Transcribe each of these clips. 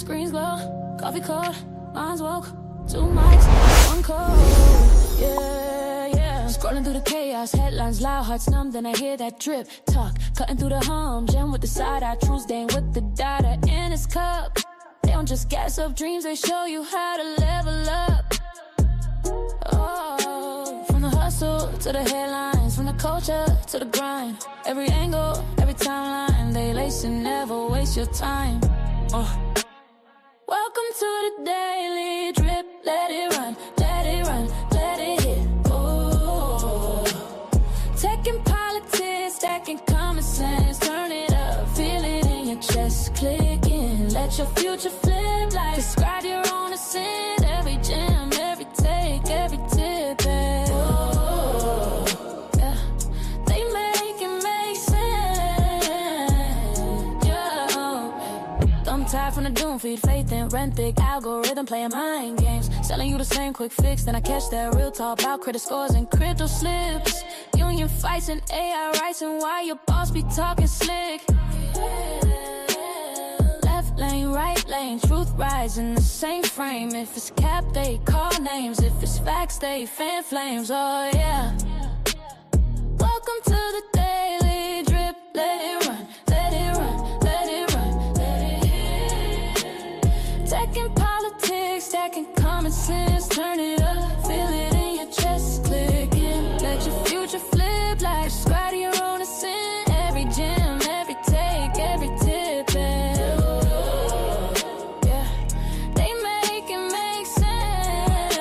Screens glow, coffee cold, minds woke. 2 mics, 1 code. Yeah. Scrolling through the chaos, headlines loud, hearts numb. Then I hear that drip talk, cutting through the hum. Gem with the side eye, true stain with the data in his cup. They don't just gas up dreams, they show you how to level up. Oh, from the hustle to the headlines, from the culture to the grind. Every angle, every timeline, they lace and never waste your time. Welcome to the daily drip. Let it run, let it run, let it hit. Oh, tech and politics, stacking common sense. Turn it up, feel it in your chest. Click in, let your future flip like describe your own ascent. Every gem, every take, every tip. And yeah, they make it make sense. Yeah. Thumb tied from the doom feed, faith in rent thick algorithm playing mind games, selling you the same quick fix. Then I catch that real talk about credit scores and crypto slips. Union fights and AI rights, and why your boss be talking slick. Left lane, right lane, truth rise in the same frame. If it's cap, they call names. If it's facts, they fan flames. Oh yeah. Welcome to the daily drip. Let it run, let it run, let it run, let it hit. Tech and politics, stacking common sense. Turn it up, feel it in your chest. Click in, let your future flip like subscribe to your own ascent. Every gem, every take, every tip. And yeah, they make it make sense.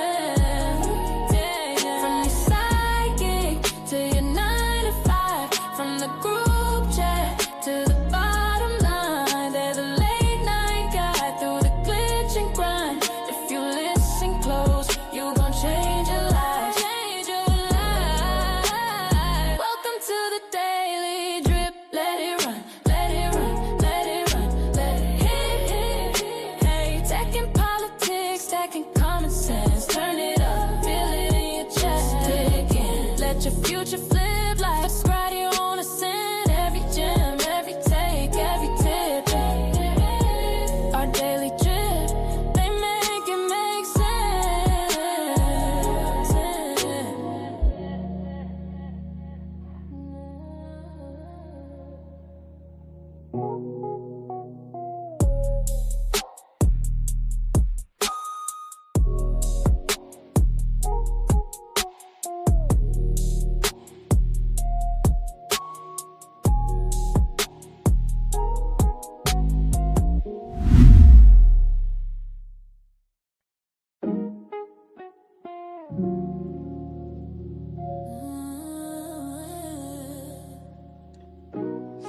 Yeah. From your side gig to your 9 to 5, from the group chat to the bottom line. They're the late night guide through the glitch and grind. If you listen close, you gon' change your life. Change your life. Welcome to the daily drip. Let it run, let it run, let it run, let it hit. Hey, tech and politics, stacking common sense. Turn it up, feel it in your chest. Click in, let your future flip like subscribe to your own ascent. Every gem, every take, every tip. Our daily drip, they make it make sense.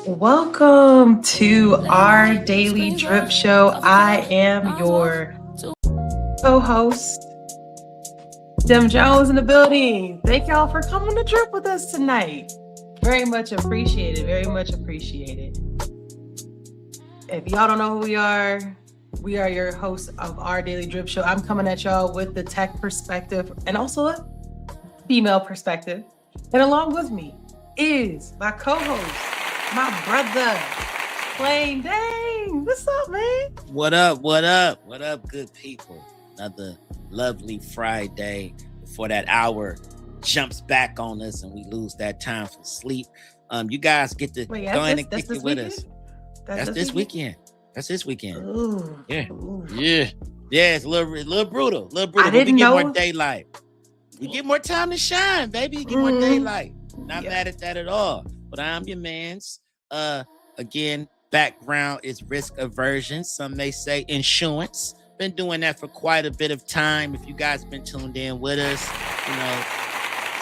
Welcome to our daily drip show. I am your co-host, Dem Jones, in the building. Thank y'all for coming to drip with us tonight. Very much appreciated. Very much appreciated. If y'all don't know who we are your hosts of our daily drip show. I'm coming at y'all with the tech perspective and also a female perspective. And along with me is my co-host, my brother, Plain Dang. What's up, man? What up? What up? What up, good people? Another lovely Friday before that hour jumps back on us and we lose that time for sleep. You guys get to go ahead and kick it with us. That's this weekend. That's this weekend. Ooh. Yeah. Ooh. Yeah. Yeah, it's a little brutal. I But didn't we get know. more daylight. You get more time to shine, baby. You get more daylight. Not mad at that at all. But I'm your man's. Again, background is risk aversion. Some may say insurance. Been doing that for quite a bit of time. If you guys been tuned in with us, you know,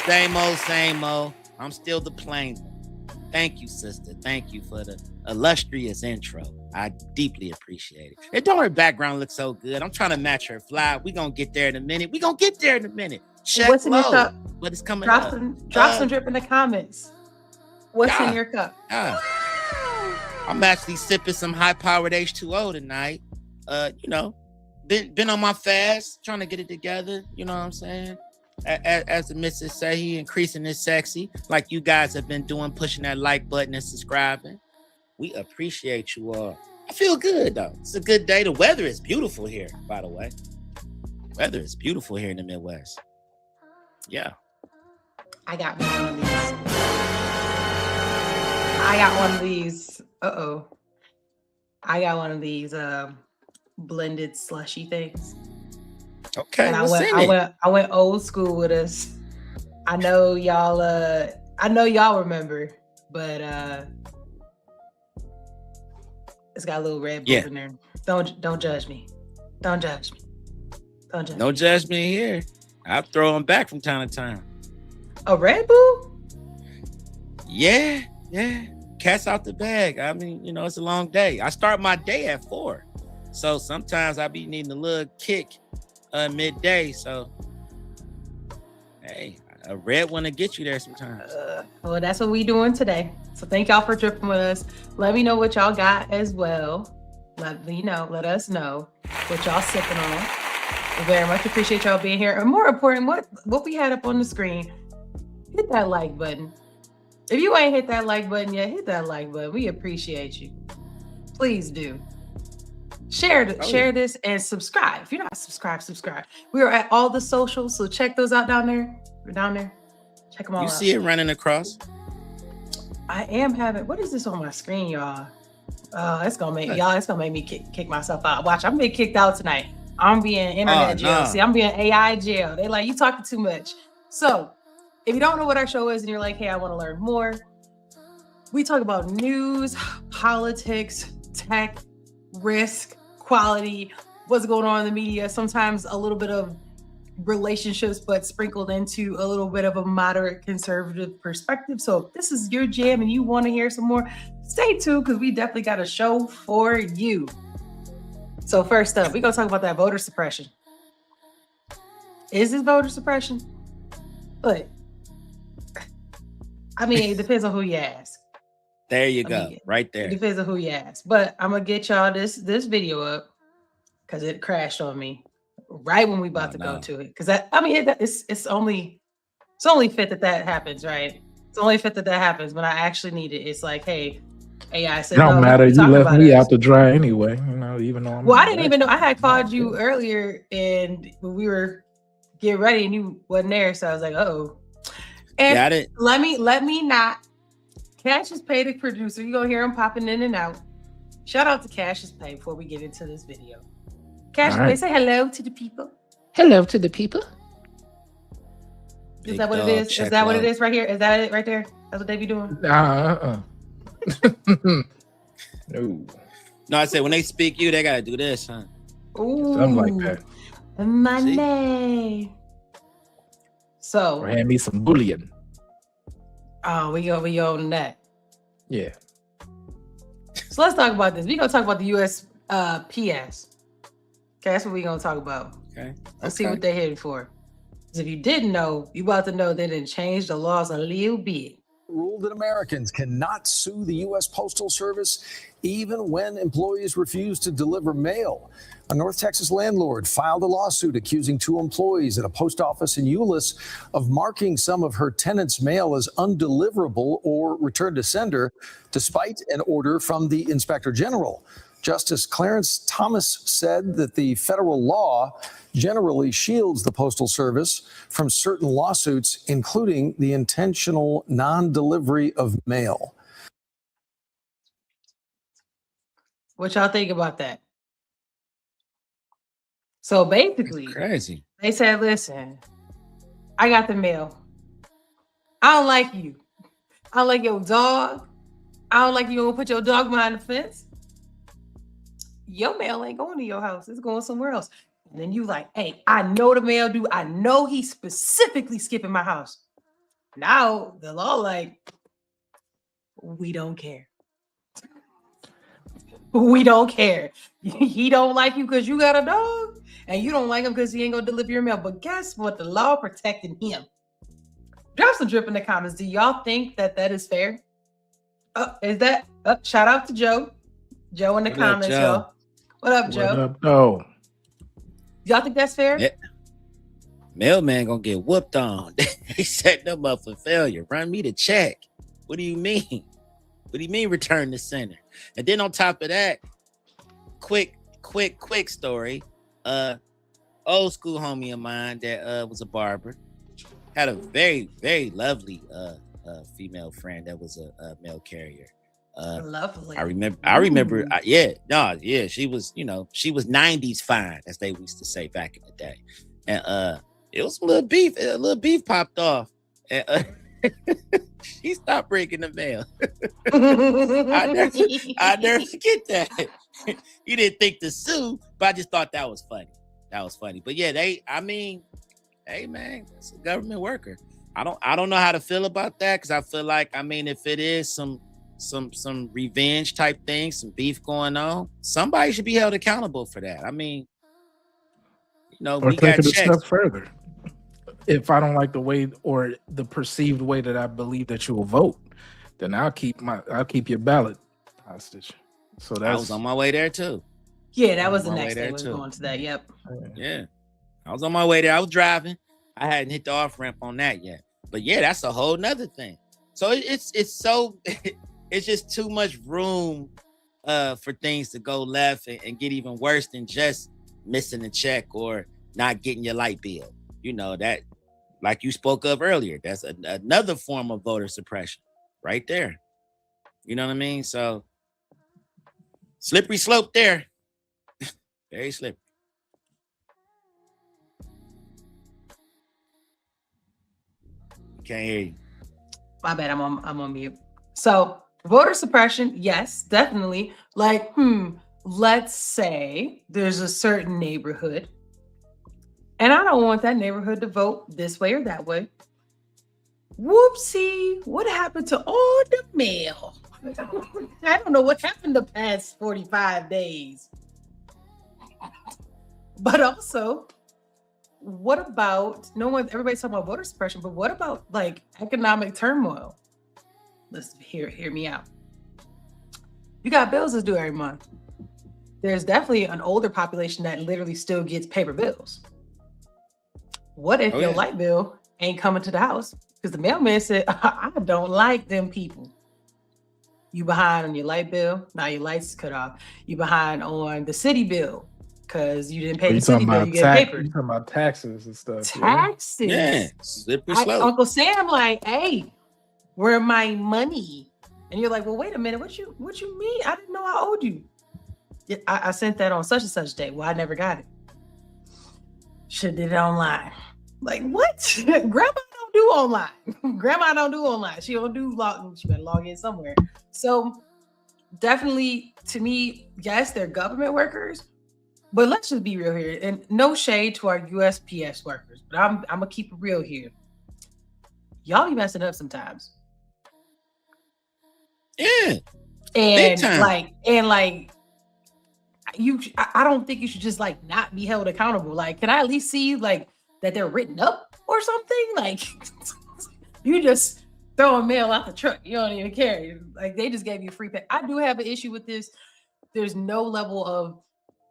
same old. I'm still the plain one. Thank you, sister. Thank you for the illustrious intro. I deeply appreciate it. And don't her background look so good? I'm trying to match her fly. We gonna get there in a minute. Check What's in your low, cup? but it's coming Drop up. some drip in the comments. What's in your cup? I'm actually sipping some high-powered H2O tonight. You know, been on my fast, trying to get it together. You know what I'm saying? As the missus say, he increasing his sexy, like you guys have been doing, pushing that like button and subscribing. We appreciate you all. I I feel good though. It's a good day. The weather is beautiful here, by the way. Weather is beautiful here in the Midwest. Yeah. I got one of these. I got one of these. I got one of these blended slushy things. Okay. And I went old school with us. I know y'all remember, but it's got a little Red Bull in there. Don't judge me. Don't judge me. No judgment here. I'll throw them back from time to time. A Red Bull? Yeah. Cat's out the bag. I mean, it's a long day. I start my day at 4. So sometimes I be needing a little kick midday. So, hey, a red one to get you there sometimes. Well, that's what we doing today. So thank y'all for dripping with us. Let me know what y'all got as well. Let us know what y'all sipping on. We very much appreciate y'all being here. And more important, what we had up on the screen, hit that like button. If you ain't hit that like button yet, hit that like button. We appreciate you. Please do. Share this and subscribe. If you're not subscribe. We are at all the socials, so check those out down there. We're down there. Check them all out. You see it running across? I am having, what is this on my screen, y'all? It's gonna make me kick myself out. Watch, I'm being kicked out tonight. I'm being internet jail. No. See, I'm being AI jail. They like, you talking too much. So if you don't know what our show is and you're like, hey, I want to learn more, we talk about news, politics, tech, risk, quality, what's going on in the media, sometimes a little bit of relationships, but sprinkled into a little bit of a moderate conservative perspective. So if this is your jam and you want to hear some more, stay tuned because we definitely got a show for you. So first up, we're going to talk about that voter suppression. Is this voter suppression? But I mean, it depends on who you ask. There you go. Right there. It depends on who you ask. But I'm going to get y'all this video up because it crashed on me right when we about to go to it. Because it's only fit that happens, right? It's only fit that happens when I actually need it. It's like, hey, AI said, don't matter. You left me out to dry anyway, even though I didn't even know. I had called you earlier and when we were getting ready and you wasn't there. So I was like, uh-oh. And got it. Let me not. Cassius Pay, the producer. You're going to hear him popping in and out. Shout out to Cassius Pay before we get into this video. Cassius Pay, say hello to the people. Hello to the people. Is that what it is? Is that what it is right here? Is that it right there? That's what they be doing? No. No, I said when they speak you, they got to do this, huh? Ooh. Something like that. Money. So. Or hand me some bullion. Oh, we on that. Yeah. So let's talk about this. We're going to talk about the USPS. Okay, that's what we're going to talk about. Okay. Let's see what they're headed for. Because if you didn't know, you about to know they didn't change the laws a little bit. Ruled that Americans cannot sue the U.S. Postal Service even when employees refuse to deliver mail. A North Texas landlord filed a lawsuit accusing 2 employees at a post office in Euless of marking some of her tenants' mail as undeliverable or returned to sender, despite an order from the Inspector General. Justice Clarence Thomas said that the federal law generally shields the Postal Service from certain lawsuits, including the intentional non-delivery of mail. What y'all think about that? So basically, crazy. They said, listen, I got the mail. I don't like you. I don't like your dog. I don't like you gonna put your dog behind the fence. Your mail ain't going to your house. It's going somewhere else. And then you like, hey, I know the mail dude. I know he's specifically skipping my house. Now the law like, we don't care. We don't care. He don't like you because you got a dog, and you don't like him because he ain't gonna deliver your mail. But guess what? The law protecting him. Drop some drip in the comments. Do y'all think that is fair? Shout out to Joe. Joe in the comments, y'all. What up, Joe? What up, Joe? Y'all think that's fair? Yeah. Mailman gonna get whooped on. They set them up for failure. Run me the check. What do you mean? What do you mean return to sender? And then on top of that, quick story. Old school homie of mine that was a barber, had a very, very lovely female friend that was a mail carrier. Lovely. I remember. She was, she was 90s fine, as they used to say back in the day. And it was a little beef popped off. And she stopped breaking the mail. I never forget that. You didn't think to sue, but I just thought that was funny. But yeah, hey man, it's a government worker. I don't know how to feel about that, because I feel like, if it is some revenge type thing, some beef going on, somebody should be held accountable for that. Or we take got it a checks. step further. If I don't like the way or the perceived way that I believe that you will vote, then I'll keep your ballot hostage. So I was on my way there too. Yeah, that was the next thing. Was going to that. Yep. Yeah, I was on my way there. I was driving. I hadn't hit the off ramp on that yet. But yeah, that's a whole nother thing. So it's so it's just too much room for things to go left and get even worse than just missing a check or not getting your light bill. That, like you spoke of earlier, that's another form of voter suppression right there. You know what I mean? So slippery slope there. Very slippery. Can't hear you. My bad. I'm on mute. So voter suppression, yes, definitely. Like, let's say there's a certain neighborhood, and I don't want that neighborhood to vote this way or that way. Whoopsie! What happened to all the mail? I don't know what happened the past 45 days. But also, what about everybody's talking about voter suppression, but what about like economic turmoil? Let's hear me out. You got bills to do every month. There's definitely an older population that literally still gets paper bills. What if your light bill ain't coming to the house because the mailman said, I don't like them people? You behind on your light bill. Now your lights cut off. You behind on the city bill because you didn't pay the city bill. You get paper. You're talking about taxes and stuff. Taxes. Yeah. Slippery slope. Uncle Sam like, hey, where my money? And you're like, well, wait a minute. What you mean? I didn't know I owed you. I sent that on such and such day. Well, I never got it. Should did it online. Like, what? Grandma don't do online. Grandma don't do online. She don't do log. She better log in somewhere. So definitely, to me, yes, they're government workers, but let's just be real here. And no shade to our USPS workers, but I'm gonna keep it real here. Y'all be messing up sometimes. Yeah. And I don't think you should just like not be held accountable. Like, can I at least see like that they're written up or something? Like, you just throwing mail out the truck. You don't even care. Like, they just gave you a free pay. I do have an issue with this. There's no level of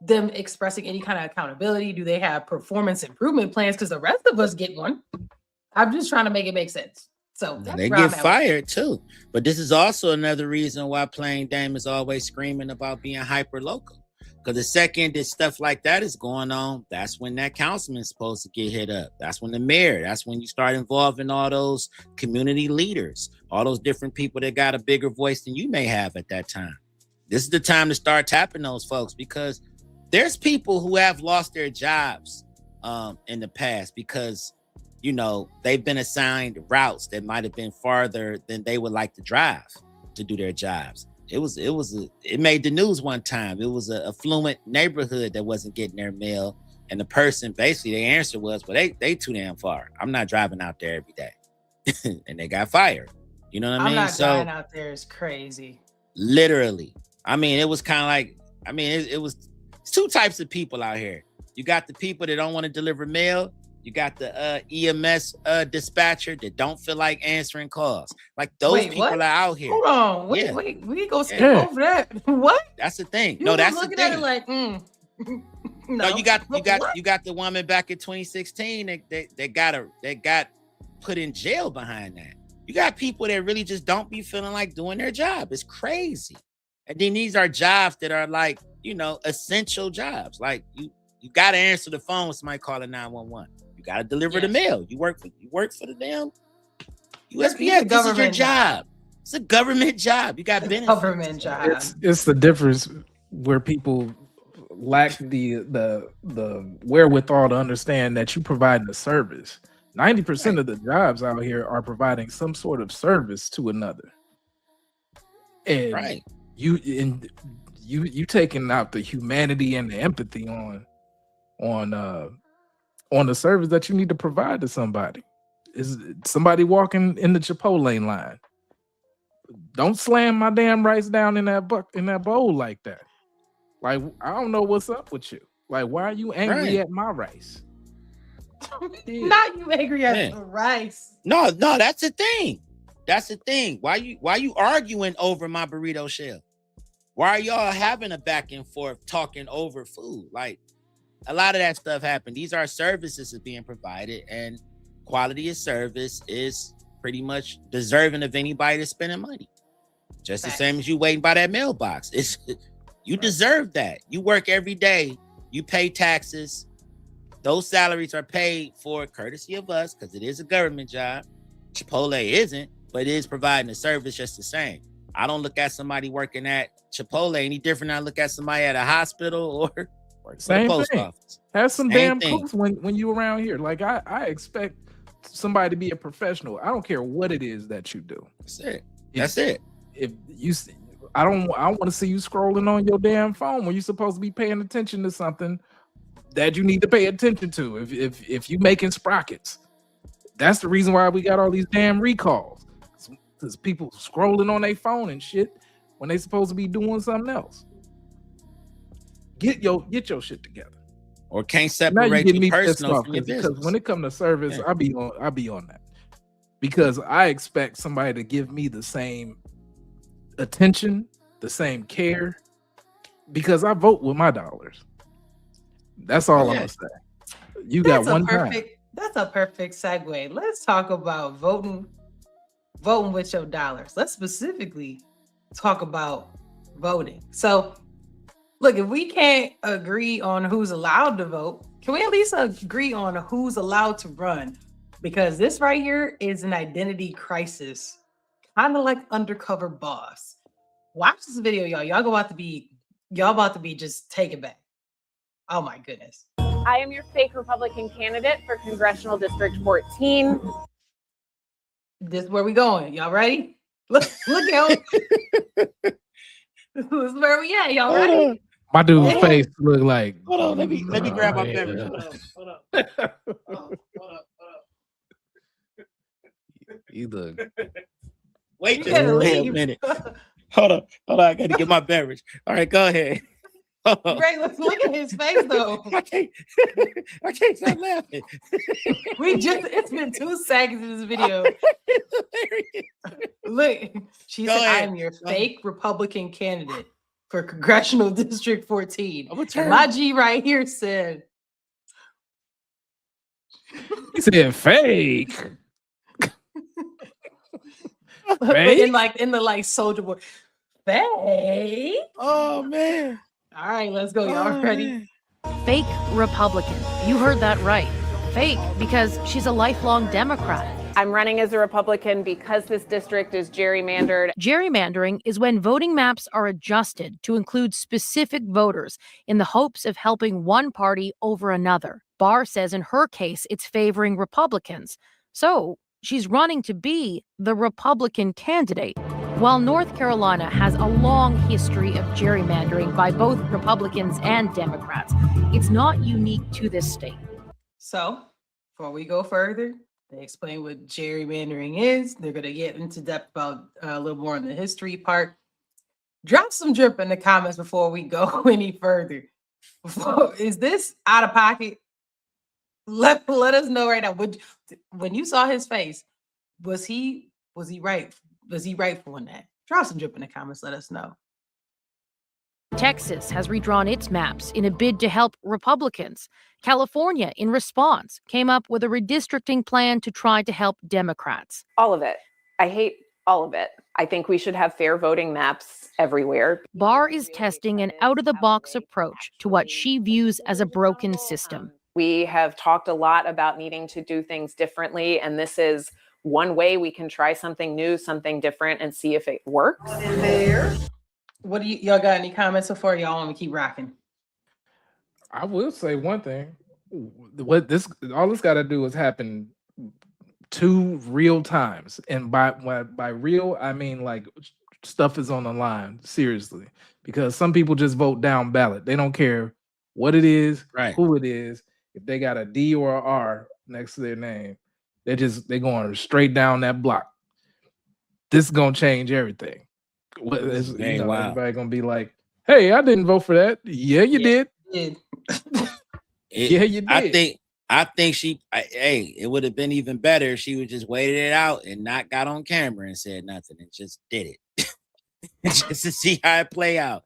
them expressing any kind of accountability. Do they have performance improvement plans? Because the rest of us get one. I'm just trying to make it make sense. So they get fired too. But this is also another reason why Plain Dame is always screaming about being hyper local. Because the second that stuff like that is going on, that's when that councilman's supposed to get hit up. That's when the mayor, that's when you start involving all those community leaders, all those different people that got a bigger voice than you may have at that time. This is the time to start tapping those folks, because there's people who have lost their jobs in the past because, they've been assigned routes that might have been farther than they would like to drive to do their jobs. It made the news one time. It was a affluent neighborhood that wasn't getting their mail, and the person basically, their answer was, well, they too damn far. I'm not driving out there every day. And they got fired. You know what I mean? I'm not driving out there is crazy. Literally. It was kind of like, it's two types of people out here. You got the people that don't want to deliver mail. You got the EMS dispatcher that don't feel like answering calls. Like, those people are out here. Hold on. Wait. We go skip over that. What? That's the thing. You that's looking the thing. at it like, No, you got the woman back in 2016 that got put in jail behind that. You got people that really just don't be feeling like doing their job. It's crazy. And then these are jobs that are like essential jobs. Like you got to answer the phone when somebody calling 911. You got to deliver the mail. You work for the damn USPS. This is your job. It's a government job. You got benefits. Government job. It's the difference where people lack the wherewithal to understand that you provide a service. 90% of the jobs out here are providing some sort of service to another. And you taking out the humanity and the empathy on the service that you need to provide to somebody. Is somebody walking in the Chipotle line? Don't slam my damn rice down in that bowl like that. Like, I don't know what's up with you. Like, why are you angry at my rice? Not you angry at the rice. No, that's the thing. That's the thing. Why you arguing over my burrito shell? Why are y'all having a back and forth talking over food? Like, a lot of that stuff happened. These are services that's being provided, and quality of service is pretty much deserving of anybody that's spending money. Just the same as you waiting by that mailbox. You deserve that. You work every day. You pay taxes. Those salaries are paid for courtesy of us because it is a government job. Chipotle isn't, but it is providing a service just the same. I don't look at somebody working at Chipotle any different than I look at somebody at a hospital or same the post thing. office. Have some damn proof when you around here. Like, I expect somebody to be a professional. I don't care what it is that you do. That's it. If you, I want to see you scrolling on your damn phone when you're supposed to be paying attention to something that you need to pay attention to. If you making sprockets, that's the reason why we got all these damn recalls. Because people scrolling on their phone and shit when they supposed to be doing something else. Get your shit together. Or can't separate your personal from your business. Because when it comes to service, I'll be on that. Because I expect somebody to give me the same attention, the same care, because I vote with my dollars. That's all I'm gonna say. You got one time. That's a perfect segue. Let's talk about voting with your dollars. Let's specifically talk about voting. So, look, if we can't agree on who's allowed to vote, can we at least agree on who's allowed to run? Because this right here is an identity crisis, kind of like Undercover Boss. Watch this video, y'all. Y'all about to be just taken back. Oh my goodness. I am your fake Republican candidate for Congressional District 14. This is where we going. Y'all ready? Look at him. This is where we at. Y'all ready? My dude's face look like. Hold on, let me grab my beverage. Hold up. You look. Wait a minute. Hold on. I got to get my beverage. All right, go ahead. Ray, let's look at his face though. I can't stop laughing. It's been 2 seconds in this video. Look, she said, I am your fake Republican candidate for Congressional District 14. My G right here said, he said fake. Fake? in the soldier boy. Fake. Oh man. All right, let's go. Y'all ready? Man. Fake Republican. You heard that right. Fake because she's a lifelong Democrat. I'm running as a Republican because this district is gerrymandered. Gerrymandering is when voting maps are adjusted to include specific voters in the hopes of helping one party over another. Barr says in her case, it's favoring Republicans. So she's running to be the Republican candidate. While North Carolina has a long history of gerrymandering by both Republicans and Democrats, it's not unique to this state. So, before we go further, they explain what gerrymandering is. They're going to get into depth about a little more on the history part. Drop some drip in the comments before we go any further. Is this out of pocket? Let us know right now. When you saw his face, was he right? Was he rightful in that? Drop some drip in the comments. Let us know. Texas has redrawn its maps in a bid to help Republicans. California, in response, came up with a redistricting plan to try to help Democrats. All of it. I hate All of it. I think we should have fair voting maps everywhere. Barr is testing an out-of-the-box approach to what she views as a broken system. We have talked a lot about needing to do things differently, and this is one way we can try something new, something different, and see if it works. What do y'all got any comments so far? Y'all want me to keep rocking? I will say one thing. All this got to do is happen 2 real times, and by real I mean like stuff is on the line, seriously, because some people just vote down ballot. They don't care what it is, Right. who it is. If they got a D or a R next to their name, they're going straight down that block. This is gonna change everything. Everybody gonna be like, "Hey, I didn't vote for that." Yeah, you did. Yeah, you did. I think it would have been even better if she would just waited it out and not got on camera and said nothing and just did it. Just to see how it play out.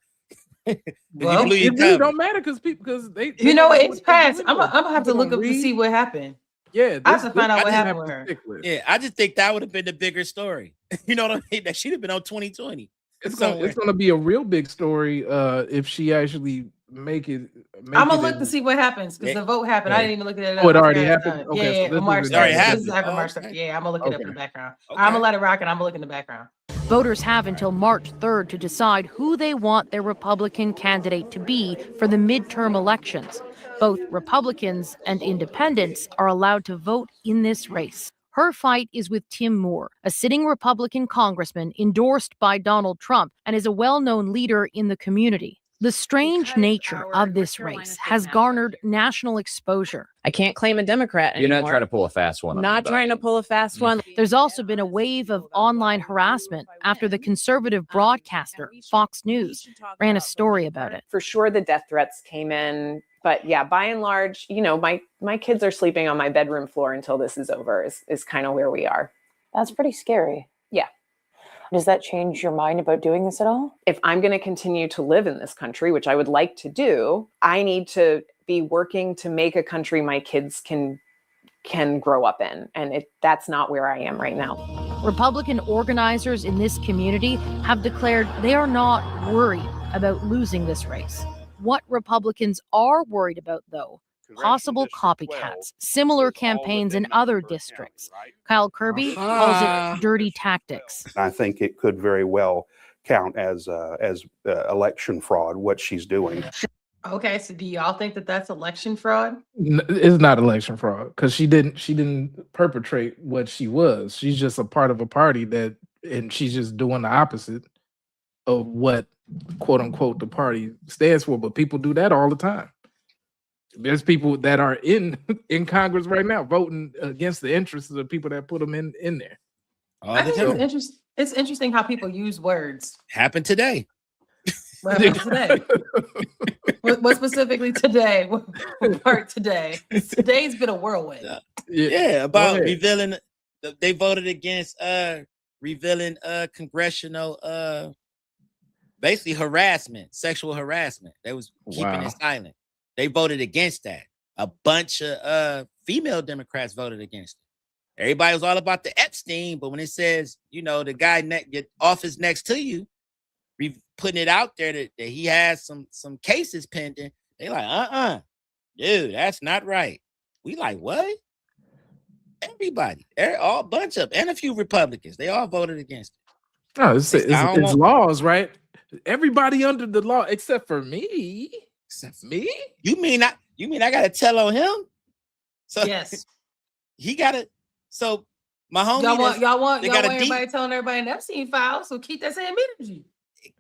Well, it really don't matter because they it's passed. I'm gonna have to look up to see what happened. Yeah, I have to find out what happened with her. Yeah, I just think that would have been the bigger story. You know what I mean? That she'd have been on 2020. It's gonna be a real big story if she actually make it. I'm gonna look to see what happens because the vote happened. I didn't even look at it. Oh, it already happened. Okay, yeah, March. It already happened. This is after March. Yeah, I'm gonna look it up in the background. Okay. I'm gonna let it rock and I'm gonna look in the background. Voters have until March 3rd to decide who they want their Republican candidate to be for the midterm elections. Both Republicans and independents are allowed to vote in this race. Her fight is with Tim Moore, a sitting Republican congressman endorsed by Donald Trump and is a well-known leader in the community. The strange nature of this race has garnered national exposure. I can't claim a Democrat anymore. You're not trying to pull a fast one. Not trying to pull a fast one. There's also been a wave of online harassment after the conservative broadcaster, Fox News, ran a story about it. For sure, the death threats came in. But yeah, by and large, my kids are sleeping on my bedroom floor until this is over is kind of where we are. That's pretty scary. Yeah. Does that change your mind about doing this at all? If I'm going to continue to live in this country, which I would like to do, I need to be working to make a country my kids can grow up in. And that's not where I am right now. Republican organizers in this community have declared they are not worried about losing this race. What Republicans are worried about, though, possible copycats, similar campaigns in other districts. Kyle Kirby calls it dirty tactics. I think it could very well count as election fraud, what she's doing. Okay, so do y'all think that that's election fraud? It's not election fraud because she didn't perpetrate what she was. She's just a part of a party and she's just doing the opposite of what, quote unquote, the party stands for. But people do that all the time. There's people that are in Congress right now voting against the interests of the people that put them in there. I think it's interesting how people use words. Happened today. What happened today? what specifically today? What part today? Today's been a whirlwind. Yeah, about revealing. They voted against revealing congressional basically harassment, sexual harassment. They was keeping it silent. They voted against that. A bunch of female Democrats voted against it. Everybody was all about the Epstein, but when it says, the guy your office next to you, putting it out there that he has some cases pending, they like, dude, that's not right. We like, what? Everybody, all bunch of, and a few Republicans, they all voted against it. No, it's laws, right? Everybody under the law except for me. Except me? You mean I gotta tell on him? So yes, he gotta. So my homie, y'all want everybody telling everybody an Epstein file. So keep that same energy.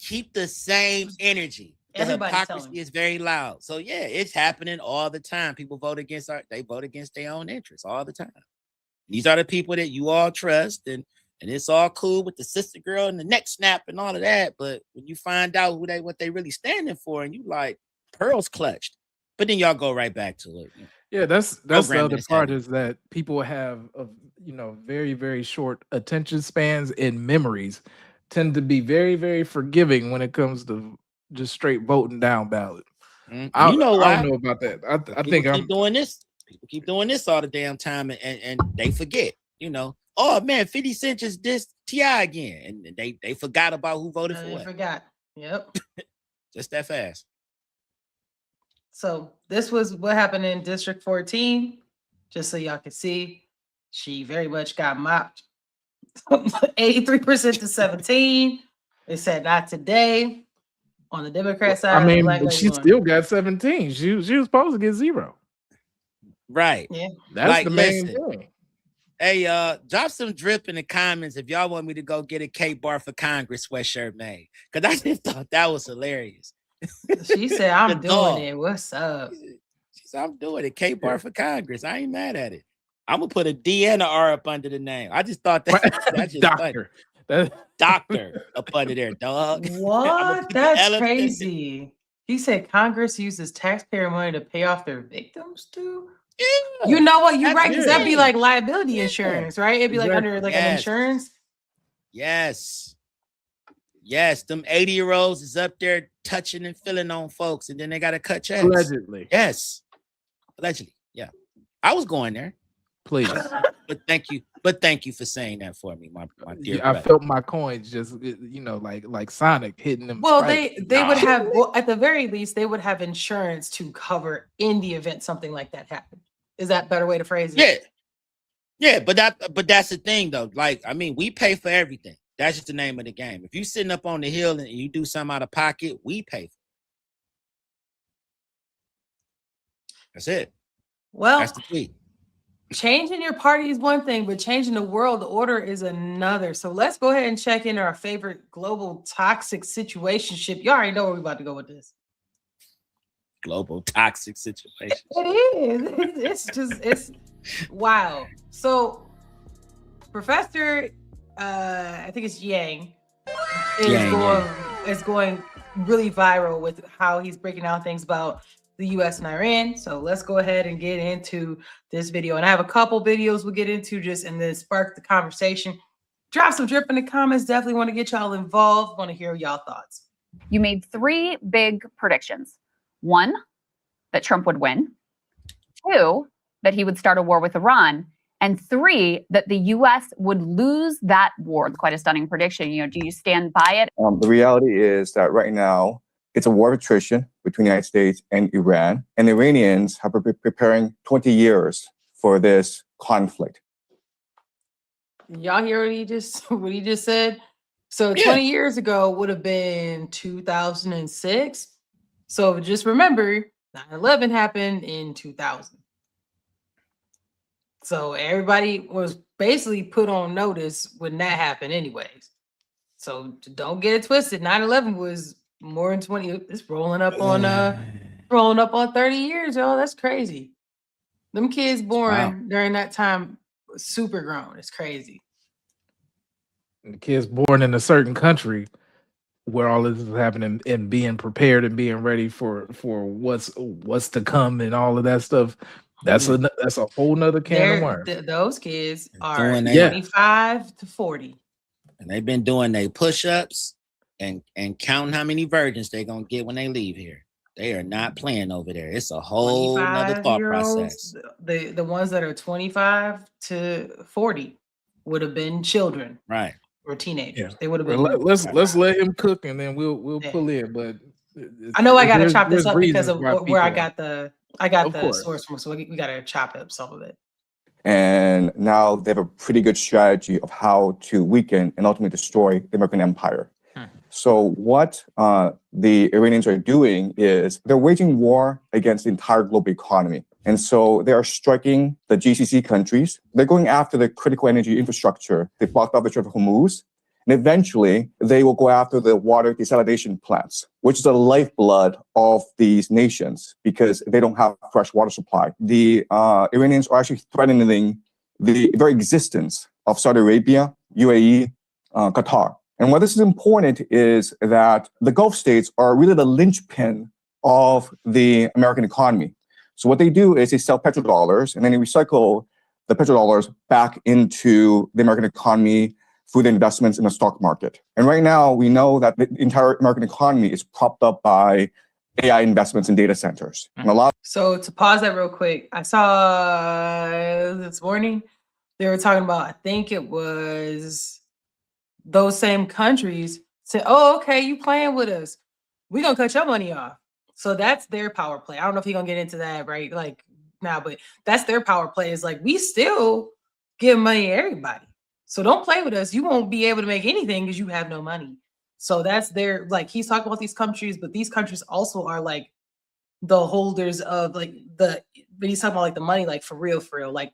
Keep the same energy. The hypocrisy is very loud. So yeah, it's happening all the time. People vote against their own interests all the time. These are the people that you all trust, and it's all cool with the sister girl and the neck snap and all of that. But when you find out what they really standing for, and you like pearls clutched, but then y'all go right back to it. Yeah, that's the other part is that people have very, very short attention spans and memories tend to be very, very forgiving when it comes to just straight voting down ballot. I don't know about that. I think keep doing this. People keep doing this all the damn time, and they forget. oh man, 50 Cent just dissed T.I. again. And they forgot about who voted for They what. forgot. Yep. Just that fast. So this was what happened in District 14. Just so y'all can see, she very much got mopped. 83% to 17. They said not today. On the Democrat side, I of the mean, black but lady she won. still got 17. She was supposed to get 0. Right. Yeah. That's Like, the main listen. thing. Hey, drop some drip in the comments if y'all want me to go get a K-Bar for Congress sweatshirt made. Because I just thought that was hilarious. She said, I'm The doing dog. it. What's up? She said, I'm doing it. K-Bar for Congress. I ain't mad at it. I'm going to put a D and an R up under the name. I just thought that's just Doctor. funny. Doctor up under there, dog. What? That's crazy. He said Congress uses taxpayer money to pay off their victims too. Yeah, you know what? You're that's right, because the that'd be thing. like liability Yeah. insurance, right? It'd be like under like an Yes. insurance. Yes. Them 80-year-olds is up there touching and feeling on folks, and then they got to cut checks. Allegedly. Yes. Allegedly. Yeah. I was going there. Please. But thank you for saying that for me, my dear I brother. felt my coins just, like Sonic hitting them. Well, spikes. they would have, well, at the very least, they would have insurance to cover in the event something like that happened. Is that a better way to phrase it? Yeah, but that's the thing though. Like, I mean, we pay for everything. That's just the name of the game. If you sitting up on the hill and you do something out of pocket, we pay for it. That's it. Well, That's the tweet. changing your party is one thing, but changing the world order is another. So let's go ahead and check in our favorite global toxic situationship. You already know where we're about to go with this. Global toxic situation. It is. It's wow. So Professor, I think it's Yang, is going really viral with how he's breaking down things about the US and Iran. So let's go ahead and get into this video. And I have a couple videos we'll get into and then spark the conversation. Drop some drip in the comments. Definitely want to get y'all involved. Want to hear y'all thoughts. You made 3 big predictions. 1, that Trump would win. 2, that he would start a war with Iran. And 3, that the U.S. would lose that war. Quite a stunning prediction. Do you stand by it? The reality is that right now, it's a war of attrition between the United States and Iran. And the Iranians have been preparing 20 years for this conflict. Y'all hear what he just said? So 20 years ago would have been 2006. So just remember, 9/11 happened in 2000. So everybody was basically put on notice when that happened anyways. So don't get it twisted. 9/11 was more than 20. It's rolling up on 30 years, y'all. That's crazy. Them kids born during that time super grown. It's crazy. The kids born in a certain country where all this is happening and being prepared and being ready for what's to come and all of that stuff. That's a whole nother can of worms. Those kids are 25 to 40. And they've been doing their push-ups and counting how many virgins they're gonna get when they leave here. They are not playing over there. It's a whole nother thought process. The ones that are 25 to 40 would have been children, right? Or teenagers. Yeah. They would have been. Let's let him cook and then we'll pull in. But I know I gotta chop this up because of where I got the course. source from. So we gotta chop up some of it. And now they have a pretty good strategy of how to weaken and ultimately destroy the American empire. So what the Iranians are doing is they're waging war against the entire global economy. And so they are striking the GCC countries. They're going after the critical energy infrastructure. They blocked off the Strait of Hormuz. And eventually, they will go after the water desalination plants, which is the lifeblood of these nations because they don't have fresh water supply. The Iranians are actually threatening the very existence of Saudi Arabia, UAE, Qatar. And why this is important is that the Gulf states are really the linchpin of the American economy. So what they do is they sell petrodollars and then they recycle the petrodollars back into the American economy through the investments in the stock market. And right now, we know that the entire American economy is propped up by AI investments in data centers. And So to pause that real quick, I saw this morning they were talking about, I think it was those same countries said, oh, okay, you playing with us. We're going to cut your money off. So that's their power play. I don't know if he's going to get into that right like now, but that's their power play is like, we still give money to everybody. So don't play with us. You won't be able to make anything because you have no money. So that's their, like, he's talking about these countries, but these countries also are like the holders of like but he's talking about like the money, like for real, like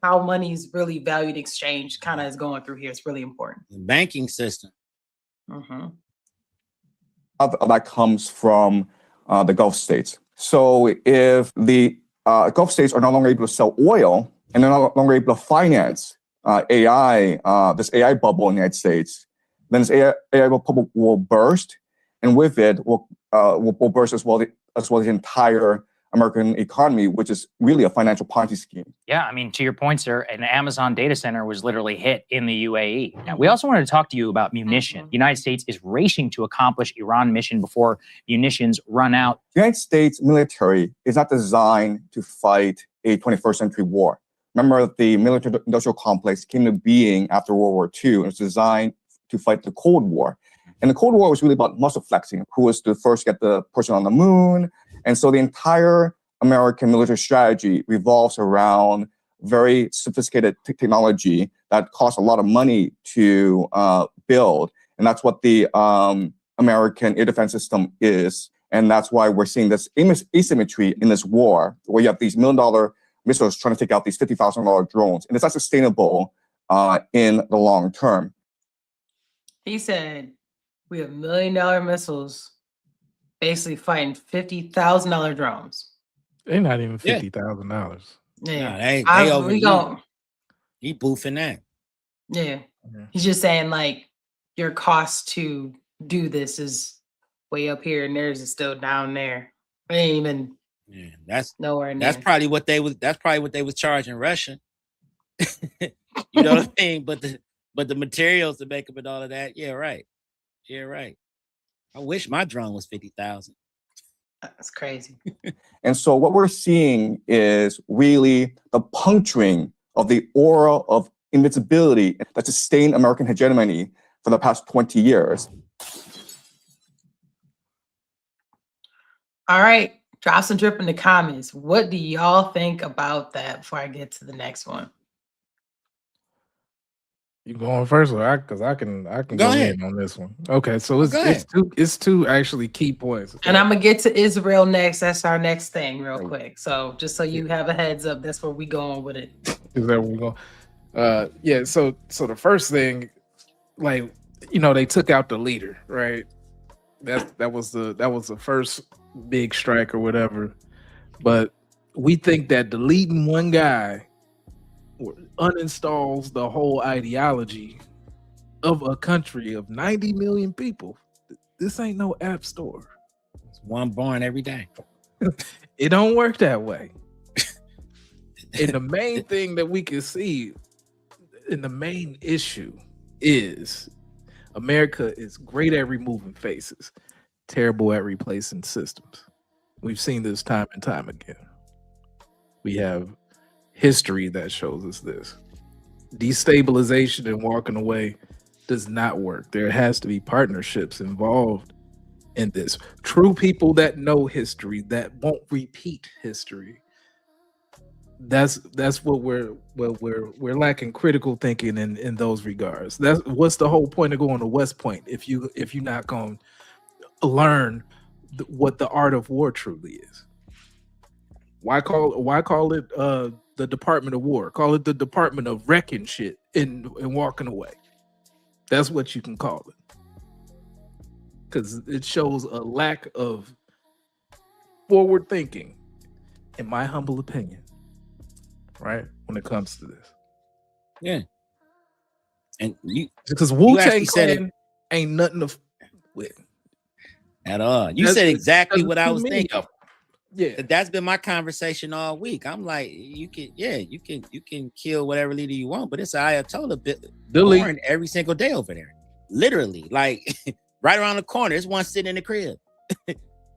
how money's really valued exchange kind of is going through here. It's really important. The banking system. That comes from the Gulf states. So if the Gulf states are no longer able to sell oil and they're no longer able to finance AI, this AI bubble in the United States, then this AI bubble will burst, and with it will burst as well as the entire American economy, which is really a financial Ponzi scheme. Yeah, I mean, to your point, sir, an Amazon data center was literally hit in the UAE. Now, we also wanted to talk to you about munition. The United States is racing to accomplish Iran mission before munitions run out. The United States military is not designed to fight a 21st century war. Remember, the military-industrial complex came to being after World War II, and it was designed to fight the Cold War. And the Cold War was really about muscle flexing, who was to first get the person on the moon. And so the entire American military strategy revolves around very sophisticated technology that costs a lot of money to build. And that's what the American air defense system is. And that's why we're seeing this asymmetry in this war, where you have these $1 million missiles trying to take out these $50,000 drones. And it's not sustainable in the long term. He said, we have $1 million missiles basically fighting $50,000 drones. They're not even $50,000. Yeah, no, they over. He boofing that. Yeah, he's just saying like your cost to do this is way up here, and theirs is still down there. They ain't even. Yeah, that's nowhere near. That's probably what they was. That's probably what they was charging Russia. You know what I mean? But the materials to make them and all of that. Yeah, right. Yeah, right. I wish my drone was 50,000. That's crazy. And so what we're seeing is really the puncturing of the aura of invincibility that sustained American hegemony for the past 20 years. All right. Drop some drip in the comments. What do y'all think about that before I get to the next one? You going first, or because I can go ahead in on this one. Okay, so it's two actually key points. And I'm gonna get to Israel next. That's our next thing, real quick. So just so you have a heads up, that's where we going with it. Is that where we go? Yeah. So the first thing, like, you know, they took out the leader, right? That was the first big strike or whatever. But we think that deleting one guy uninstalls the whole ideology of a country of 90 million people. This ain't no app store. It's one born every day. It don't work that way. And the main thing that we can see, and the main issue is America is great at removing faces, terrible at replacing systems. We've seen this time and time again. We have history that shows us this. Destabilization and walking away does not work. There has to be partnerships involved in this. True people that know history, that won't repeat history. That's what we're lacking critical thinking in those regards. That's what's the whole point of going to West Point if you're not going to learn what the art of war truly is. Why call it the Department of War? Call it the Department of Wrecking shit and walking away. That's what you can call it, because it shows a lack of forward thinking, in my humble opinion. Right, when it comes to this. Yeah. And because Wu-Tang Clan ain't nothing to with at all. You said exactly what I was thinking. Yeah, that's been my conversation all week. I'm like, you can kill whatever leader you want, but it's an Ayatollah born every single day over there. Literally, like right around the corner. There's one sitting in the crib,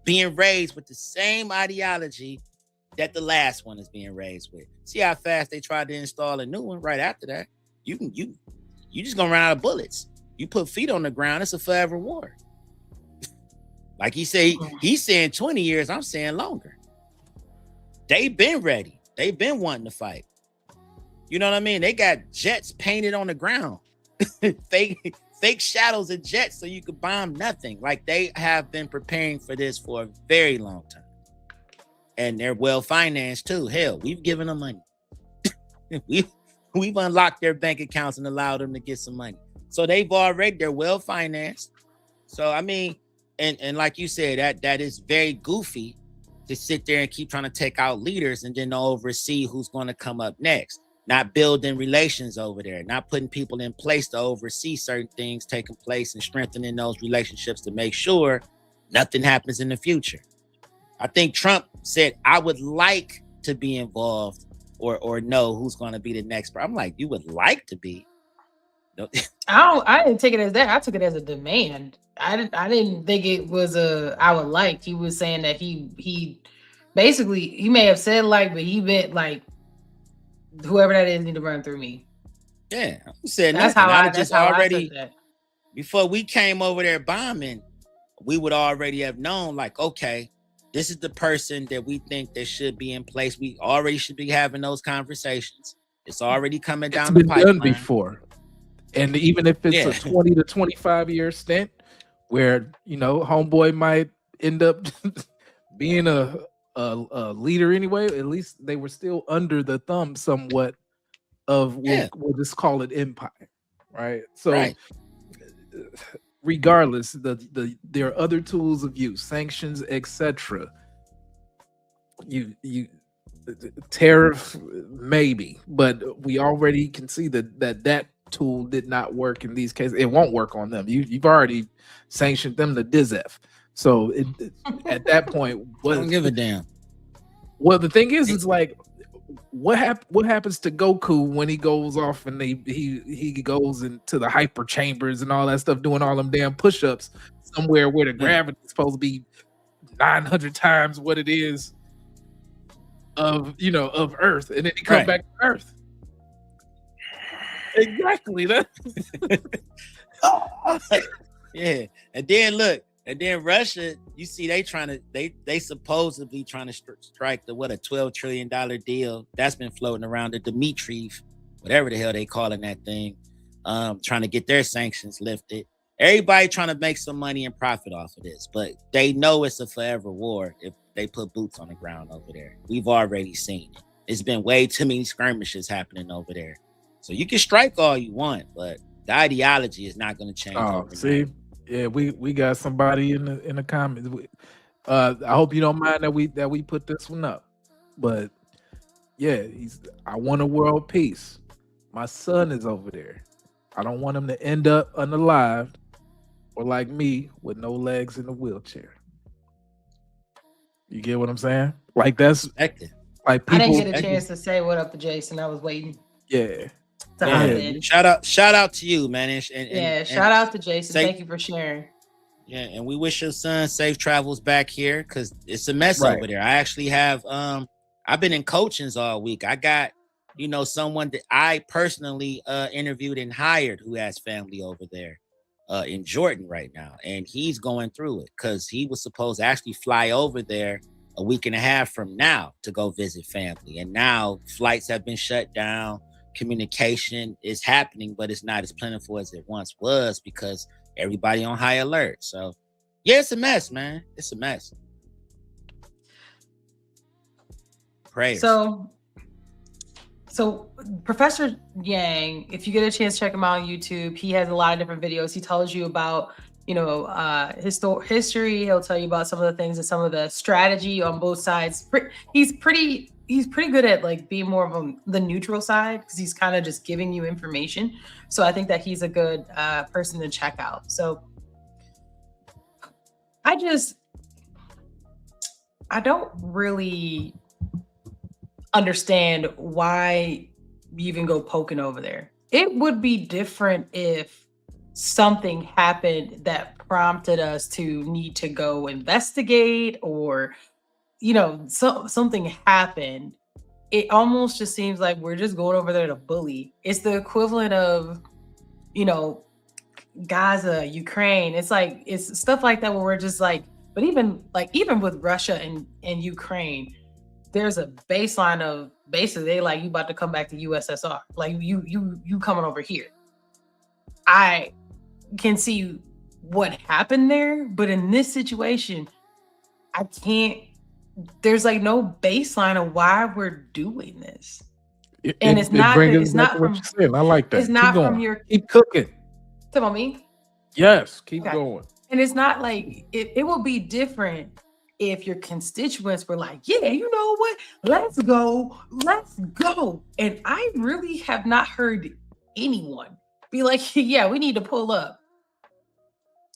being raised with the same ideology that the last one is being raised with. See how fast they tried to install a new one right after that. You just gonna run out of bullets. You put feet on the ground, it's a forever war. Like he said, he's saying 20 years, I'm saying longer. They've been ready. They've been wanting to fight. You know what I mean? They got jets painted on the ground. fake shadows of jets so you could bomb nothing. Like they have been preparing for this for a very long time. And they're well financed too. Hell, we've given them money. We've unlocked their bank accounts and allowed them to get some money. So they're well financed. So I mean, and like you said, that is very goofy to sit there and keep trying to take out leaders and then oversee who's going to come up next. Not building relations over there, not putting people in place to oversee certain things taking place and strengthening those relationships to make sure nothing happens in the future. I think Trump said, I would like to be involved or know who's going to be the next. I'm like, you would like to be? No. I didn't take it as that. I took it as a demand. I didn't think it was I would like. He was saying that he basically, he may have said like, but he meant like whoever that is need to run through me. Yeah, I said that's nothing. how I just already before we came over there bombing, we would already have known like, okay, this is the person that we think that should be in place. We already should be having those conversations. It's already coming down the pipeline. It's been done before. And even if it's a 20 to 25 year stint where, you know, homeboy might end up being a leader anyway, at least they were still under the thumb somewhat of we'll just call it empire, right? So regardless, there are other tools of use, sanctions, etc. You tariff maybe, but we already can see that tool did not work in these cases. It won't work on them. You've already sanctioned them to DizF. So at that point, I don't give a damn. Well, the thing is, it's like, what happens to Goku when he goes off and he goes into the hyper chambers and all that stuff, doing all them damn push-ups somewhere where the gravity is supposed to be 900 times what it is of Earth, and then he comes back to Earth. Exactly. Yeah, and then Russia, you see, they supposedly trying to strike the $12 trillion deal that's been floating around, the Dmitriev, whatever the hell they calling that thing, trying to get their sanctions lifted. Everybody trying to make some money and profit off of this, but they know it's a forever war if they put boots on the ground over there. We've already seen it. It's been way too many skirmishes happening over there. So you can strike all you want, but the ideology is not going to change. See, yeah, we got somebody in the comments. I hope you don't mind that we put this one up, but yeah, I want a world peace. My son is over there. I don't want him to end up unalived or like me with no legs in a wheelchair. You get what I'm saying? Like that's like people. I didn't get a chance to say what up to Jason. I was waiting. Yeah. Shout out to you, man. Shout out to Jason. Thank you for sharing. Yeah, and we wish your son safe travels back here because it's a mess over there. I actually have I've been in coachings all week. I got someone that I personally interviewed and hired who has family over there in Jordan right now, and he's going through it because he was supposed to actually fly over there a week and a half from now to go visit family, and now flights have been shut down. Communication is happening, but it's not as plentiful as it once was because everybody on high alert. So yeah, it's a mess, man. It's a mess. Prayers. So Professor Yang, if you get a chance, check him out on YouTube. He has a lot of different videos. He tells you about history. He'll tell you about some of the things and some of the strategy on both sides. He's pretty good at like being more of the neutral side because he's kind of just giving you information. So I think that he's a good person to check out. So I don't really understand why you even go poking over there. It would be different if something happened that prompted us to need to go investigate or something happened, it almost just seems like we're just going over there to bully. It's the equivalent of, Gaza, Ukraine. It's stuff like that where we're just like, but even with Russia and Ukraine, there's a baseline of basically they like, you about to come back to USSR. Like you coming over here. I can see what happened there, but in this situation, I can't. There's like no baseline of why we're doing this, and it's not what you said. I like that. It's not keep from going. your. Keep cooking. Tell me. Yes, keep going. And it's not like it will be different if your constituents were like, yeah, you know what? Let's go. And I really have not heard anyone be like, yeah, we need to pull up.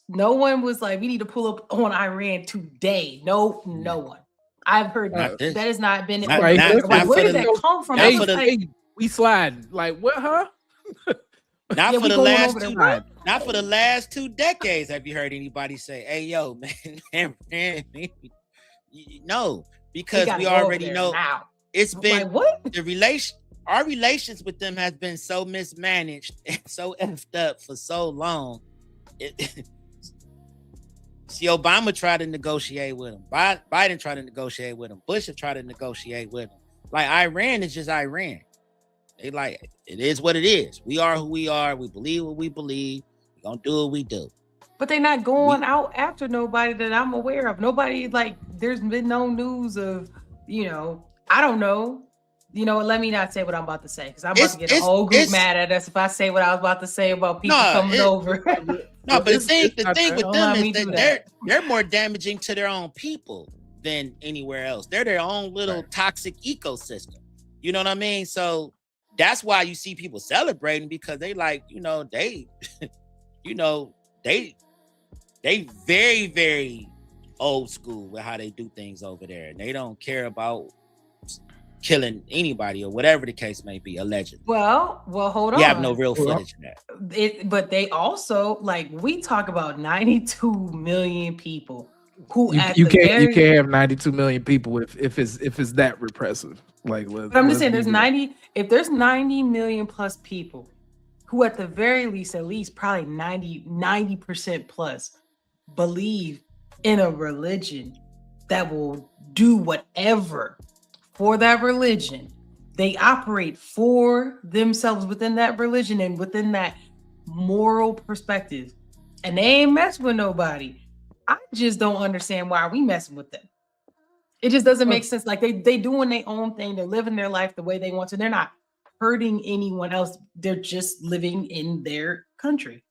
No one was like, we need to pull up on Iran today. No one. I've heard that has not been. Where did that come from? We slide. Like what, huh? Not for the last 2 decades have you heard anybody say, hey, yo, man, no, because we already know now. It's been our relations with them has been so mismanaged and so effed up for so long. See, Obama tried to negotiate with him. Biden tried to negotiate with him. Bush have tried to negotiate with him. Like Iran is just Iran. They like, it is what it is. We are who we are. We believe what we believe. We're going to do what we do. But they're not going out after nobody that I'm aware of. Nobody, like, there's been no news of, I don't know. Let me not say what I'm about to say, because I'm about to get a whole group mad at us if I say what I was about to say about people coming over. No, but the thing with them is that they're more damaging to their own people than anywhere else. They're their own little toxic ecosystem. You know what I mean? So that's why you see people celebrating, because they like, they very, very old school with how they do things over there. And they don't care about killing anybody or whatever the case may be, allegedly. Well, hold on. You have no real footage of that. But they also, like, we talk about 92 million people who you can't have 92 million people if it's that repressive. Like, but I'm just saying, if there's 90 million plus people who at the very least, at least probably 90% plus believe in a religion that will do whatever for that religion. They operate for themselves within that religion and within that moral perspective, and they ain't mess with nobody. I just don't understand why are we messing with them. It just doesn't make sense. Like they doing their own thing. They're living their life the way they want to. They're not hurting anyone else. They're just living in their country.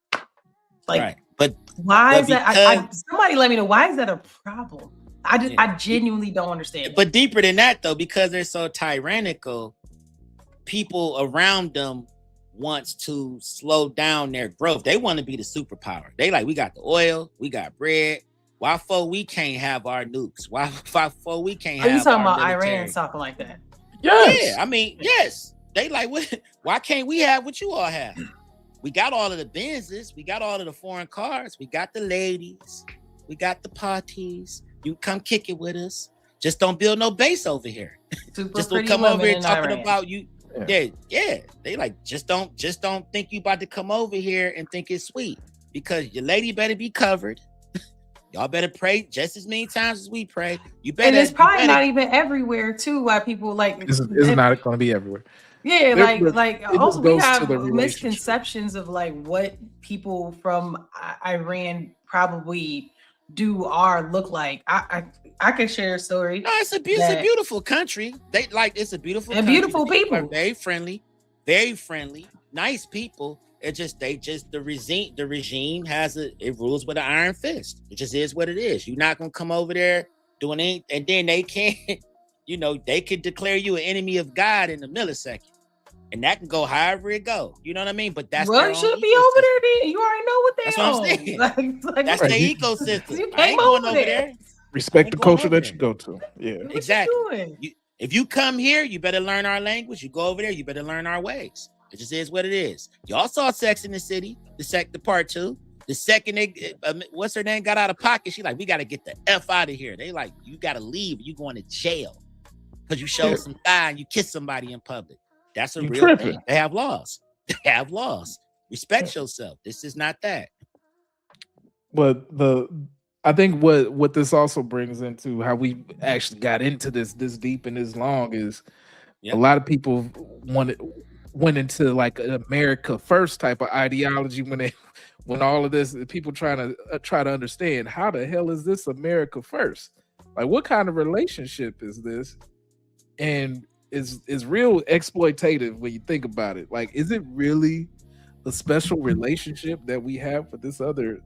Like, right. But why is that? Somebody let me know. Why is that a problem? I genuinely don't understand. But deeper than that, though, because they're so tyrannical, people around them wants to slow down their growth. They want to be the superpower. They like, we got the oil, we got bread. Why for we can't have our nukes? Why for we can't have? Are you talking about military? Iran talking like that? Yes. Yeah, I mean, yes. They like, what? Why can't we have what you all have? We got all of the Benzes, we got all of the foreign cars, we got the ladies, we got the parties. You come kick it with us. Just don't build no base over here. Just don't come over here talking about you. Yeah. They like, just don't think you about to come over here and think it's sweet, because your lady better be covered. Y'all better pray just as many times as we pray. You better. And it's probably not even everywhere too. Why people like it's not going to be everywhere. Yeah, like also we have misconceptions of like what people from Iran probably look like. I can share a story. No, it's a beautiful country. It's a beautiful and country. Beautiful people. Are very friendly, nice people. The regime it rules with an iron fist. It just is what it is. You're not gonna come over there doing anything, and then they can't, they could declare you an enemy of God in a millisecond. And that can go however it go. You know what I mean? But that's you should be over there then. You already know what they That's what I'm saying. That's their ecosystem. You I ain't going over there. Respect the culture that you go to. Yeah. Exactly. If you come here, you better learn our language. You go over there, you better learn our ways. It just is what it is. Y'all saw Sex in the City, the part 2. The second they, what's her name, got out of pocket, she like, we got to get the F out of here. They like, you got to leave. You going to jail because you showed some thigh and you kiss somebody in public. That's a real thing. They have laws. They have laws. Respect yourself. This is not that. But I think what this also brings into how we actually got into this deep and this long is a lot of people went into like an America first type of ideology when all of this people try to understand how the hell is this America first? Like what kind of relationship is this? And is real exploitative when you think about it. Like, is it really a special relationship that we have with this other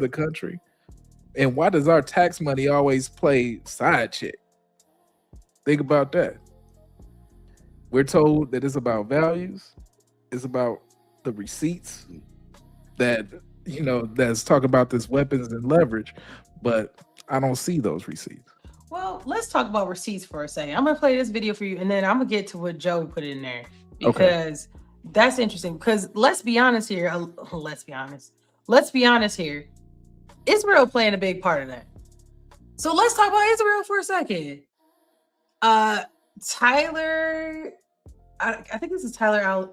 country? And why does our tax money always play side chick? Think about that. We're told that it's about values, it's about the receipts that, that's talking about this weapons and leverage, but I don't see those receipts. Well, let's talk about receipts for a second. I'm gonna play this video for you, and then I'm gonna get to what Joe put in there because that's interesting. Because let's be honest here. Let's be honest here. Israel playing a big part of that. So let's talk about Israel for a second. Tyler, I think this is Tyler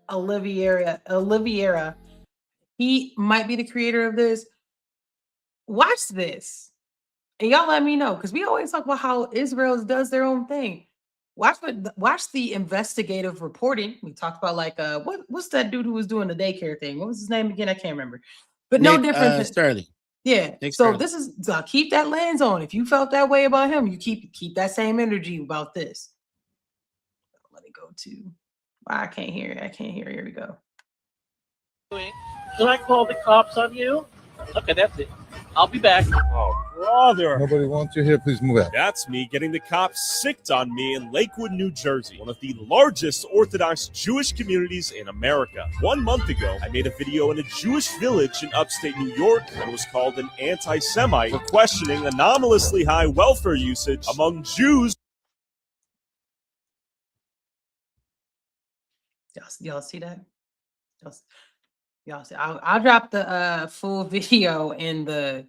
Oliveira. He might be the creator of this. Watch this. And y'all let me know, because we always talk about how Israel does their own thing. Watch the investigative reporting. We talked about like what's that dude who was doing the daycare thing? What was his name again? I can't remember. But no different. Sterling. Yeah. Nick so Sterling. This is keep that lens on. If you felt that way about him, you keep that same energy about this. Let me go to. I can't hear it. Here we go. Can I call the cops on you? Okay, that's it. I'll be back. Oh, brother. Nobody wants you here. Please move out. That's me getting the cops sicked on me in Lakewood, New Jersey, one of the largest Orthodox Jewish communities in America. 1 month ago, I made a video in a Jewish village in upstate New York and was called an anti-Semite for questioning anomalously high welfare usage among Jews. Y'all see that? Y'all see? I'll drop the full video in the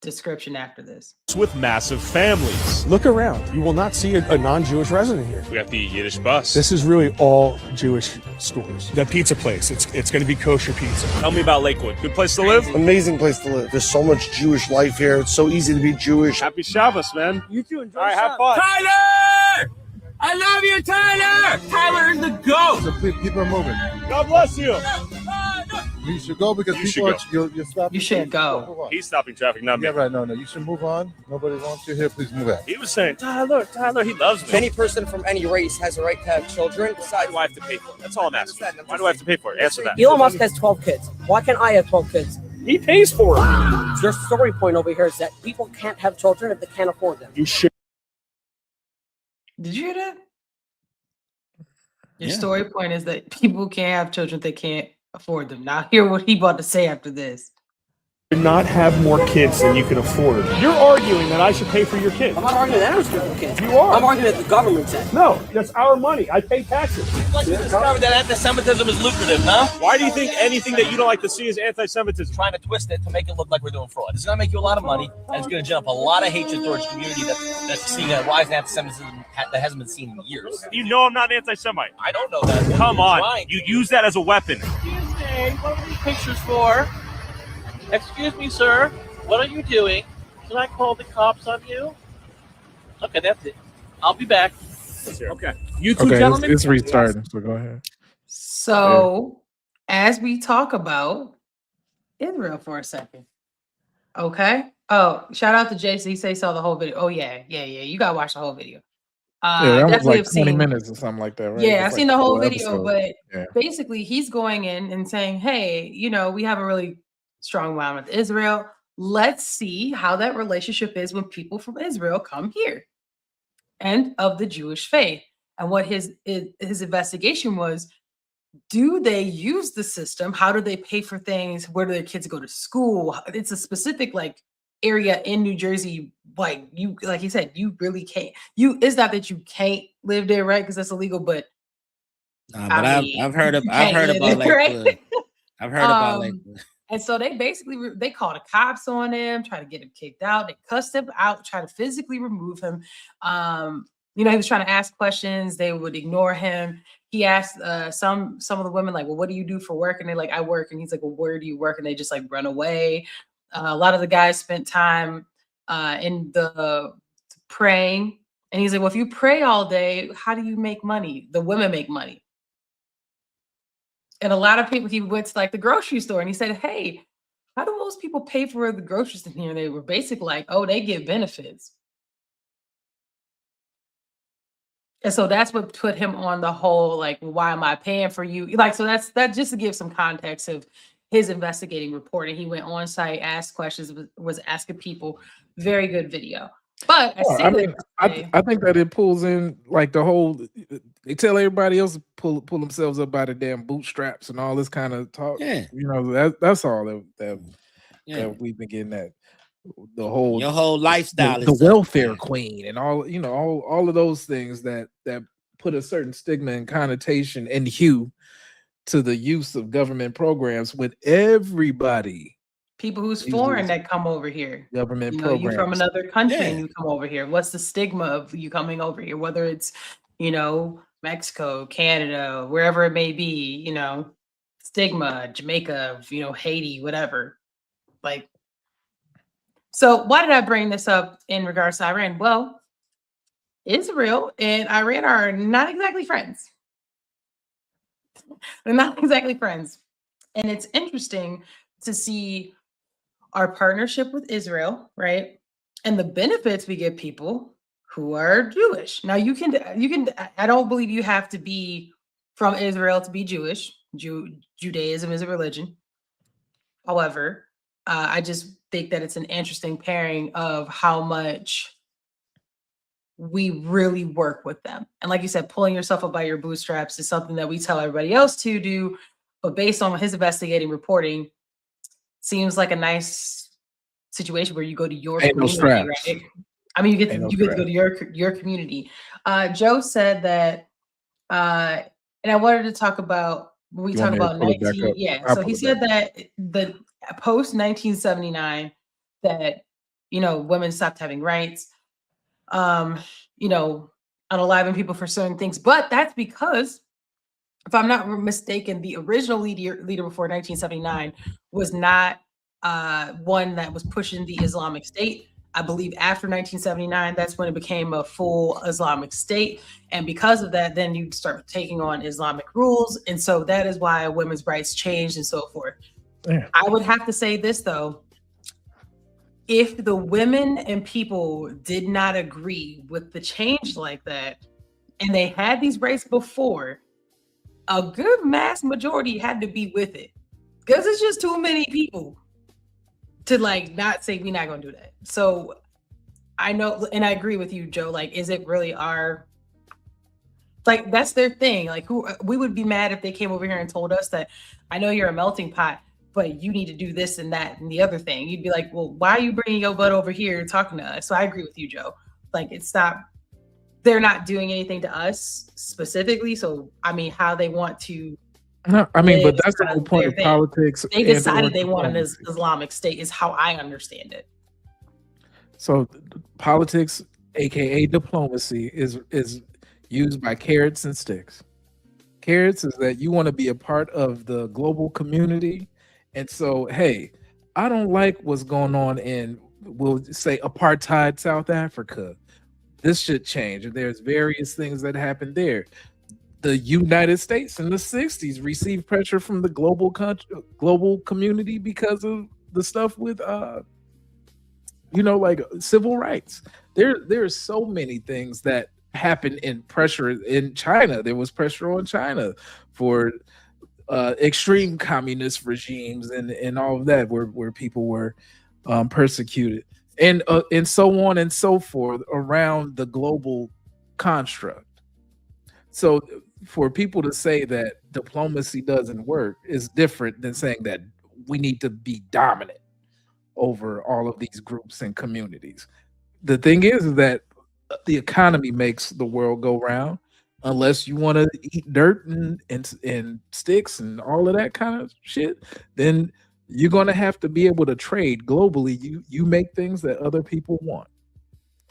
description after this. With massive families. Look around. You will not see a non-Jewish resident here. We got the Yiddish bus. This is really all Jewish stores. That pizza place, it's going to be kosher pizza. Tell me about Lakewood. Good place to live? Amazing place to live. There's so much Jewish life here. It's so easy to be Jewish. Happy Shabbos, man. You too. Enjoy. All right, have fun. Tyler! I love you, Tyler! Tyler is the GOAT! So people are moving. God bless you. You should go because you're stopping. You should go. He's stopping traffic, not me. Yeah, right. No. You should move on. Nobody wants you here. Please move out. He was saying, Tyler, he loves me. Any person from any race has a right to have children. Why do I have to pay for it? That's all I'm asking. Why do I have to pay for it? Answer that. Elon Musk has 12 kids. Why can't I have 12 kids? He pays for it. Your story point over here is that people can't have children if they can't afford them. You should. Did you hear that? Your story point is that people can't have children if they can't afford them. Now hear what he about to say after this. Not have more kids than you can afford. You're arguing that I should pay for your kids. I'm not arguing that I should pay for kids. You are. I'm arguing that the government said. No, that's our money. I pay taxes. You'd like to discover that anti-Semitism is lucrative, huh? Why do you think anything that you don't like to see is anti-Semitism? Trying to twist it to make it look like we're doing fraud. It's going to make you a lot of money, and it's going to gin up a lot of hatred towards the community that's seeing a rise in anti-Semitism that hasn't been seen in years. You know I'm not anti-Semite. I don't know that. Come on. You use that as a weapon. Excuse me, what are these pictures for? Excuse me, sir. What are you doing? Can I call the cops on you? Okay, that's it. I'll be back. Okay. You two gentlemen. It's restarting, so go ahead. So, as we talk about Israel for a second, okay? Oh, shout out to Jason. He said he saw the whole video. Oh, yeah. You got to watch the whole video. That was like 20 minutes or something like that, right? Yeah, I've seen the whole video, episode. But basically he's going in and saying, hey, we have a really strong bond with Israel. Let's see how that relationship is when people from Israel come here and of the Jewish faith. And what his investigation was, do they use the system? How do they pay for things? Where do their kids go to school? It's a specific area in New Jersey. Like he said, you really can't. It's not that you can't live there, right? Because that's illegal. But I've heard about Lakewood. Right? I've heard about Lakewood. And so they basically they called the cops on him, tried to get him kicked out. They cussed him out, tried to physically remove him. He was trying to ask questions. They would ignore him. He asked some of the women, like, well, what do you do for work? And they're like, I work. And he's like, well, where do you work? And they just like run away. A lot of the guys spent time in the praying. And he's like, well, if you pray all day, how do you make money? The women make money. And a lot of people, he went to like the grocery store and he said, hey, how do most people pay for the groceries in here? And they were basically like, oh, they get benefits. And so that's what put him on the whole, like, well, why am I paying for you? Like, so that's just to give some context of his investigating report. And he went on site, asked questions, was asking people. Very good video. But I think that it pulls in like the whole. They tell everybody else to pull themselves up by the damn bootstraps and all this kind of talk. Yeah. That's all that we've been getting at. The whole your whole lifestyle, the welfare queen, and all all of those things that put a certain stigma and connotation and hue to the use of government programs with everybody. People who's foreign that come over here. Government programs. You from another country and you come over here. What's the stigma of you coming over here? Whether it's, Mexico, Canada, wherever it may be, stigma, Jamaica, Haiti, whatever. Like, so why did I bring this up in regards to Iran? Well, Israel and Iran are not exactly friends. They're not exactly friends. And it's interesting to see our partnership with Israel, right? And the benefits we give people who are Jewish. Now you can, I don't believe you have to be from Israel to be Jewish. Judaism is a religion. However, I just think that it's an interesting pairing of how much we really work with them. And like you said, pulling yourself up by your bootstraps is something that we tell everybody else to do. But based on his investigating reporting, seems like a nice situation where you go to your community, right? I mean, you get to go to your community. Joe said that, and I wanted to talk about when we talk about 19. Yeah, so he said that the post 1979 that women stopped having rights, unaliving people for certain things, but that's because, if I'm not mistaken, the original leader before 1979 was not one that was pushing the Islamic State. I believe after 1979, that's when it became a full Islamic State. And because of that, then you start taking on Islamic rules. And so that is why women's rights changed and so forth. Yeah. I would have to say this, though. If the women and people did not agree with the change like that, and they had these rights before, a good mass majority had to be with it, because it's just too many people to not say we're not gonna do that. So I know, and I agree with you, Joe. Like, is it really that's their thing? Like, we would be mad if they came over here and told us that, I know you're a melting pot, but you need to do this and that and the other thing. You'd be like, well, why are you bringing your butt over here talking to us? So I agree with you, Joe. Like, they're not doing anything to us specifically. So, I mean, how they want to. No, I mean, but that's the whole point of politics. They decided they want an Islamic State, is how I understand it. So politics, aka diplomacy, is used by carrots and sticks. Carrots is that you want to be a part of the global community. And so, hey, I don't like what's going on in, we'll say, apartheid South Africa. This should change. There's various things that happened there. The United States in the 60s received pressure from the global community because of the stuff with civil rights. There's so many things that happened in pressure in China. There was pressure on China for extreme communist regimes and all of that, where people were persecuted, and so on and so forth around the global construct. So for people to say that diplomacy doesn't work is different than saying that we need to be dominant over all of these groups and communities. The thing is that the economy makes the world go round. Unless you want to eat dirt and sticks and all of that kind of shit, then You're going to have to be able to trade globally. You make things that other people want.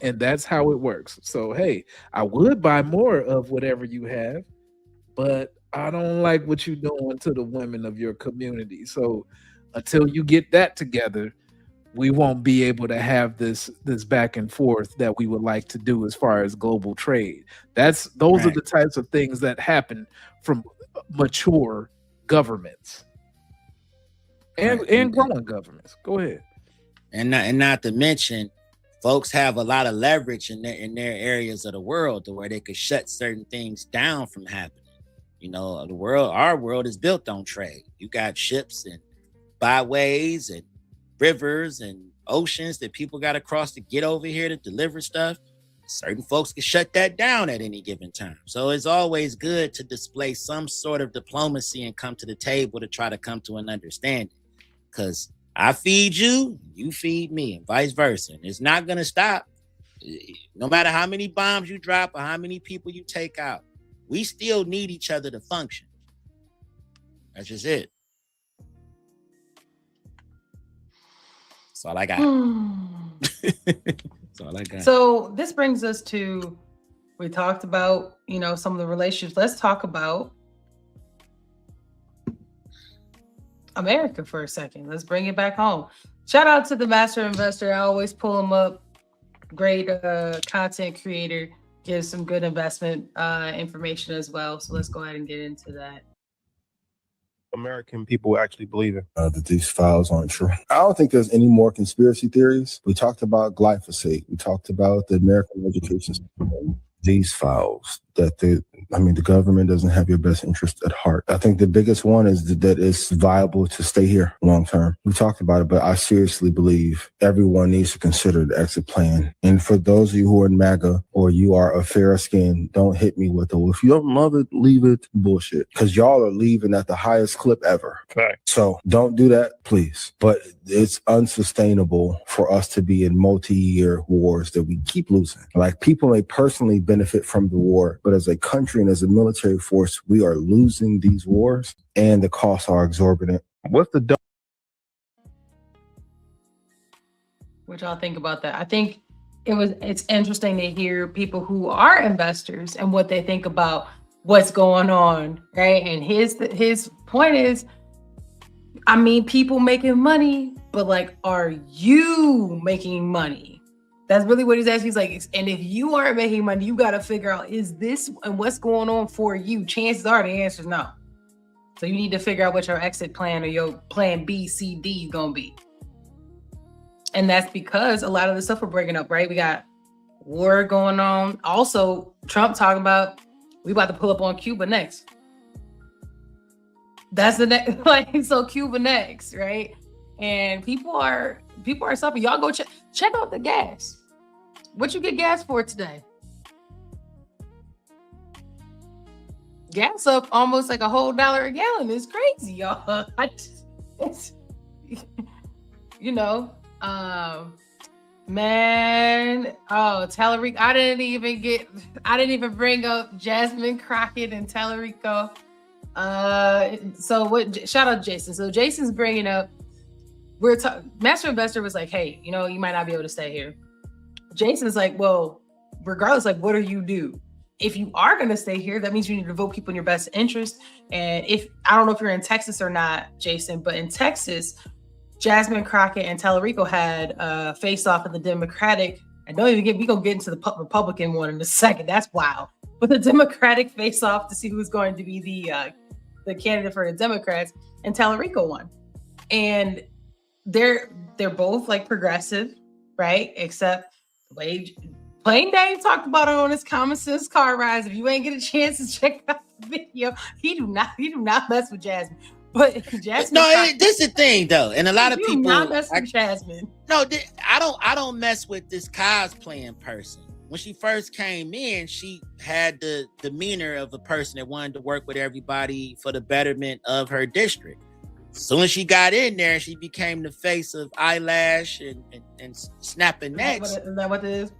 And that's how it works. So, hey, I would buy more of whatever you have, but I don't like what you're doing to the women of your community. So until you get that together, we won't be able to have this back and forth that we would like to do as far as global trade. Those are the types of things that happen from mature governments and growing governments. Go ahead. And not to mention, folks have a lot of leverage in their areas of the world to where they could shut certain things down from happening. You know, our world is built on trade. You got ships and byways and rivers and oceans that people got to cross to get over here to deliver stuff. Certain folks can shut that down at any given time. So it's always good to display some sort of diplomacy and come to the table to try to come to an understanding. Because I feed you, you feed me, and vice versa. And it's not going to stop. No matter how many bombs you drop or how many people you take out, we still need each other to function. That's just it. That's all I got. That's all I got. So this brings us to, we talked about, some of the relationships. Let's talk about America for a second. Let's bring it back home. Shout out to the Master Investor. I always pull him up. Great content creator. Gives some good investment information as well. So let's go ahead and get into that. American people actually believe it. That these files aren't true. I don't think there's any more conspiracy theories. We talked about glyphosate. We talked about the American education system. These files that the government doesn't have your best interest at heart. I think the biggest one is that it's viable to stay here long term. We talked about it, but I seriously believe everyone needs to consider the exit plan. And for those of you who are in MAGA or you are a fair skin, don't hit me with if you don't love it, leave it bullshit. Because y'all are leaving at the highest clip ever. Okay. So don't do that, please. But it's unsustainable for us to be in multi-year wars that we keep losing. Like, people may personally benefit from the war, but as a country and as a military force, we are losing these wars and the costs are exorbitant. What's the What y'all think about that? I think it's interesting to hear people who are investors and what they think about what's going on, right? And his point is, people making money, but are you making money? That's really what he's asking. He's like, and if you aren't making money, you got to figure out, is this and what's going on for you? Chances are the answer is no. So you need to figure out what your exit plan or your plan B, C, D is going to be. And that's because a lot of the stuff we're bringing up, right? We got war going on. Also, Trump talking about, we about to pull up on Cuba next. That's the next, so Cuba next, right? And people are suffering. Y'all go check out the gas. What you get gas for today? Gas up almost like a whole $1 a gallon. It's crazy, y'all. Tallarico. I didn't even bring up Jasmine Crockett and Tallarico. Shout out Jason. So Jason's bringing up, Master Investor was like, hey, you might not be able to stay here. Jason's like, well, regardless, what do you do? If you are going to stay here, that means you need to vote people in your best interest. And I don't know if you're in Texas or not, Jason, but in Texas, Jasmine Crockett and Tallarico had face off in the Democratic. And we're going to get into the Republican one in a second. That's wild. But the Democratic face off to see who's going to be the candidate for the Democrats, and Tallarico won. And they're both progressive, right? Except Plain Dave talked about it on his Common Sense car rides. If you ain't get a chance to check out the video, he do not mess with Jasmine. But Jasmine, this is the thing though, and a lot of people not mess with Jasmine. No, I don't mess with this cosplaying person. When she first came in, she had the demeanor of a person that wanted to work with everybody for the betterment of her district. As soon as she got in there, she became the face of eyelash and snapping necks. Is that what it is?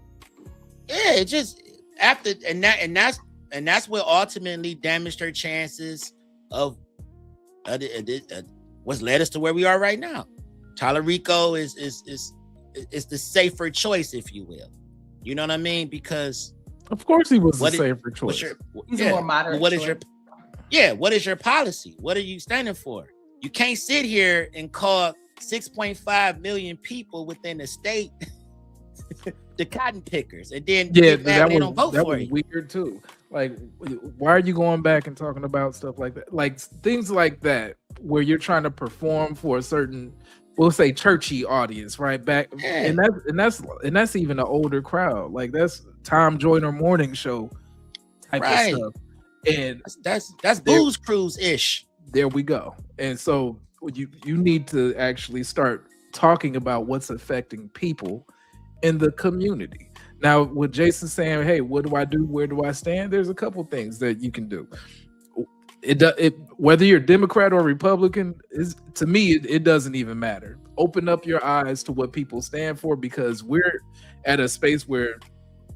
Yeah, it just after that's what ultimately damaged her chances of what's led us to where we are right now. Tyler Rico is the safer choice, if you will. You know what I mean? Because of course he was the safer choice. He's a more moderate what is choice. what is your policy? What are you standing for? You can't sit here and call 6.5 million people within the state the cotton pickers, and then that they don't vote was for you. weird too. Like, why are you going back and talking about stuff like that? Like things like that, where you're trying to perform for a certain, we'll say, churchy audience, right? Back, and that's even an older crowd. Like that's Tom Joyner morning show type of stuff. And that's Blues Cruise ish. There we go. And so you need to actually start talking about what's affecting people in the community. Now, with Jason saying, "Hey, what do I do? Where do I stand?" There's a couple things that you can do. Whether you're Democrat or Republican, to me, it doesn't even matter. Open up your eyes to what people stand for, because we're at a space where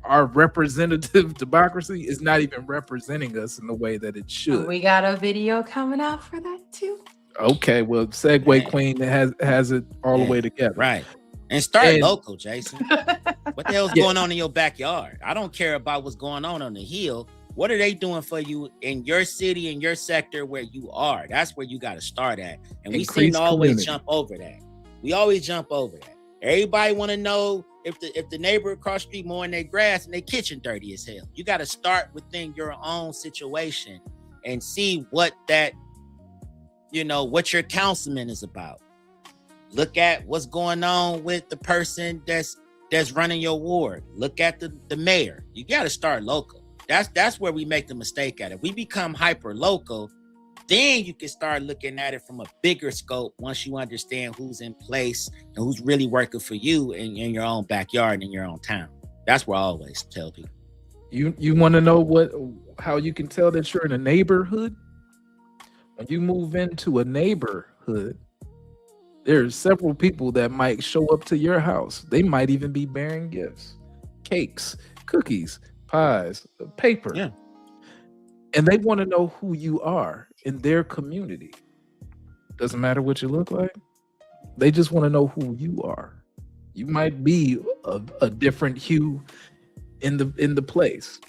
our representative democracy is not even representing us in the way that it should. We got a video coming out for that too. Okay, well, Segway Queen has it all the way together. Right. And start local, Jason. What the hell's going on in your backyard? I don't care about what's going on the hill. What are they doing for you in your city, in your sector where you are? That's where you got to start at. And we seem to always jump over that. We always jump over that. Everybody want to know if the neighbor across the street mowing their grass and their kitchen dirty as hell. You got to start within your own situation and see what that, what your councilman is about. Look at what's going on with the person that's running your ward. Look at the mayor. You got to start local. That's where we make the mistake at it. We become hyper local, then you can start looking at it from a bigger scope once you understand who's in place and who's really working for you in your own backyard and in your own town. That's what I always tell people. You want to know how you can tell that you're in a neighborhood? When you move into a neighborhood, there's several people that might show up to your house. They might even be bearing gifts, cakes, cookies, pies, paper. Yeah. And they want to know who you are in their community. Doesn't matter what you look like. They just want to know who you are. You might be a different hue in the place,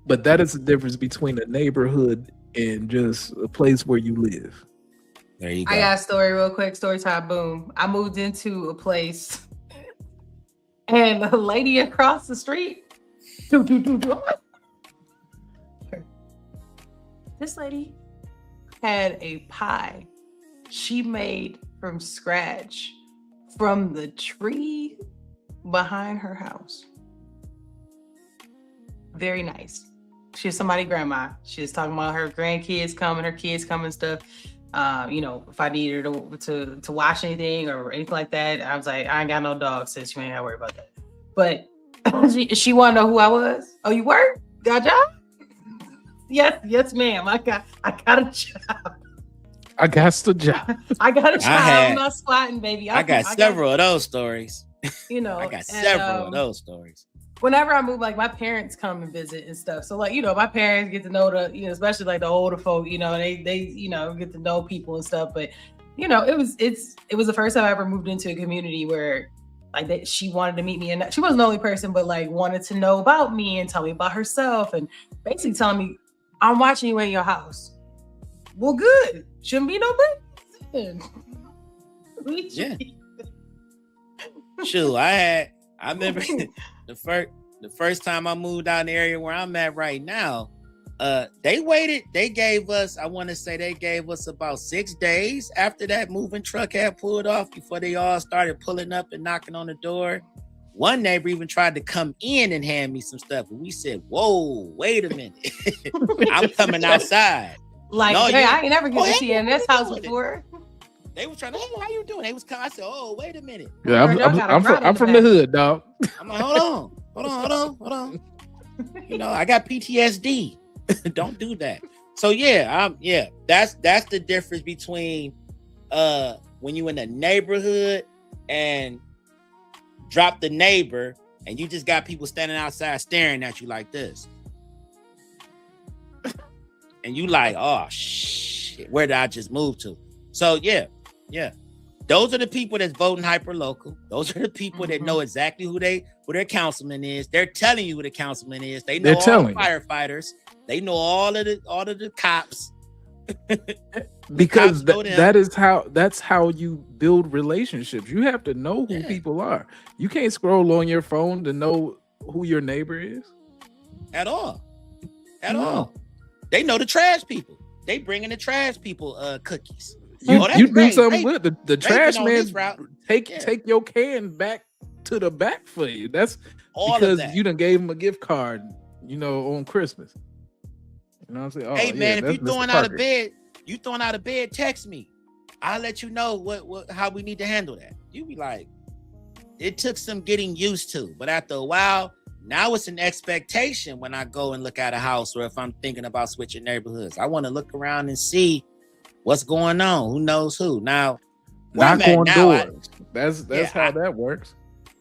but that is the difference between a neighborhood and just a place where you live. There you go. I got a story real quick. Story time. Boom. I moved into a place and a lady across the street. This lady had a pie she made from scratch from the tree behind her house. Very nice. She's somebody's grandma. She was talking about her grandkids coming, her kids coming and stuff. If I need her to wash anything or anything like that, I was like, I ain't got no dog, sis. You ain't gotta worry about that. But she wanna know who I was. Oh, you work? Got a job? Yes, ma'am. I got a job. I got the job. I got a job. I'm not squatting, baby. I got several of those stories. I got several of those stories. Whenever I move, like my parents come and visit and stuff. So my parents get to know especially like the older folk, they get to know people and stuff. But it was the first time I ever moved into a community where she wanted to meet me, and she wasn't the only person, but wanted to know about me and tell me about herself and basically telling me, I'm watching you in your house. Well, good. Shouldn't be no big. Yeah. Shoot, I remember the first time I moved out in the area where I'm at right now. They gave us about 6 days after that moving truck had pulled off before they all started pulling up and knocking on the door. One neighbor even tried to come in and hand me some stuff, and we said, "Whoa, wait a minute, I'm coming outside." I ain't never get to see you in this house before. They were trying to, hey, how you doing? They was coming. I said, "Oh, wait a minute." Yeah, I'm from the hood, dog. I'm like, hold on. I got PTSD. Don't do that. So that's the difference between when you in a neighborhood and drop the neighbor and you just got people standing outside staring at you like this. And you like, oh shit, where did I just move to? So Yeah. Those are the people that's voting hyper local. Those are the people that know exactly who their councilman is. They're telling you who the councilman is. They know all the firefighters. They know all of the cops. Because that's how you build relationships. You have to know who people are. You can't scroll on your phone to know who your neighbor is at all. They know the trash people. They bringing the trash people cookies. You do something good. The trash man take your can back to the back for you. That's all because you done gave him a gift card, on Christmas. You know what I'm saying? Hey man, if you throwing out of bed, text me. I'll let you know how we need to handle that. You be like, it took some getting used to, but after a while, now it's an expectation when I go and look at a house, or if I'm thinking about switching neighborhoods. I want to look around and see what's going on. Who knows who? Now, knock on doors. That's how that works.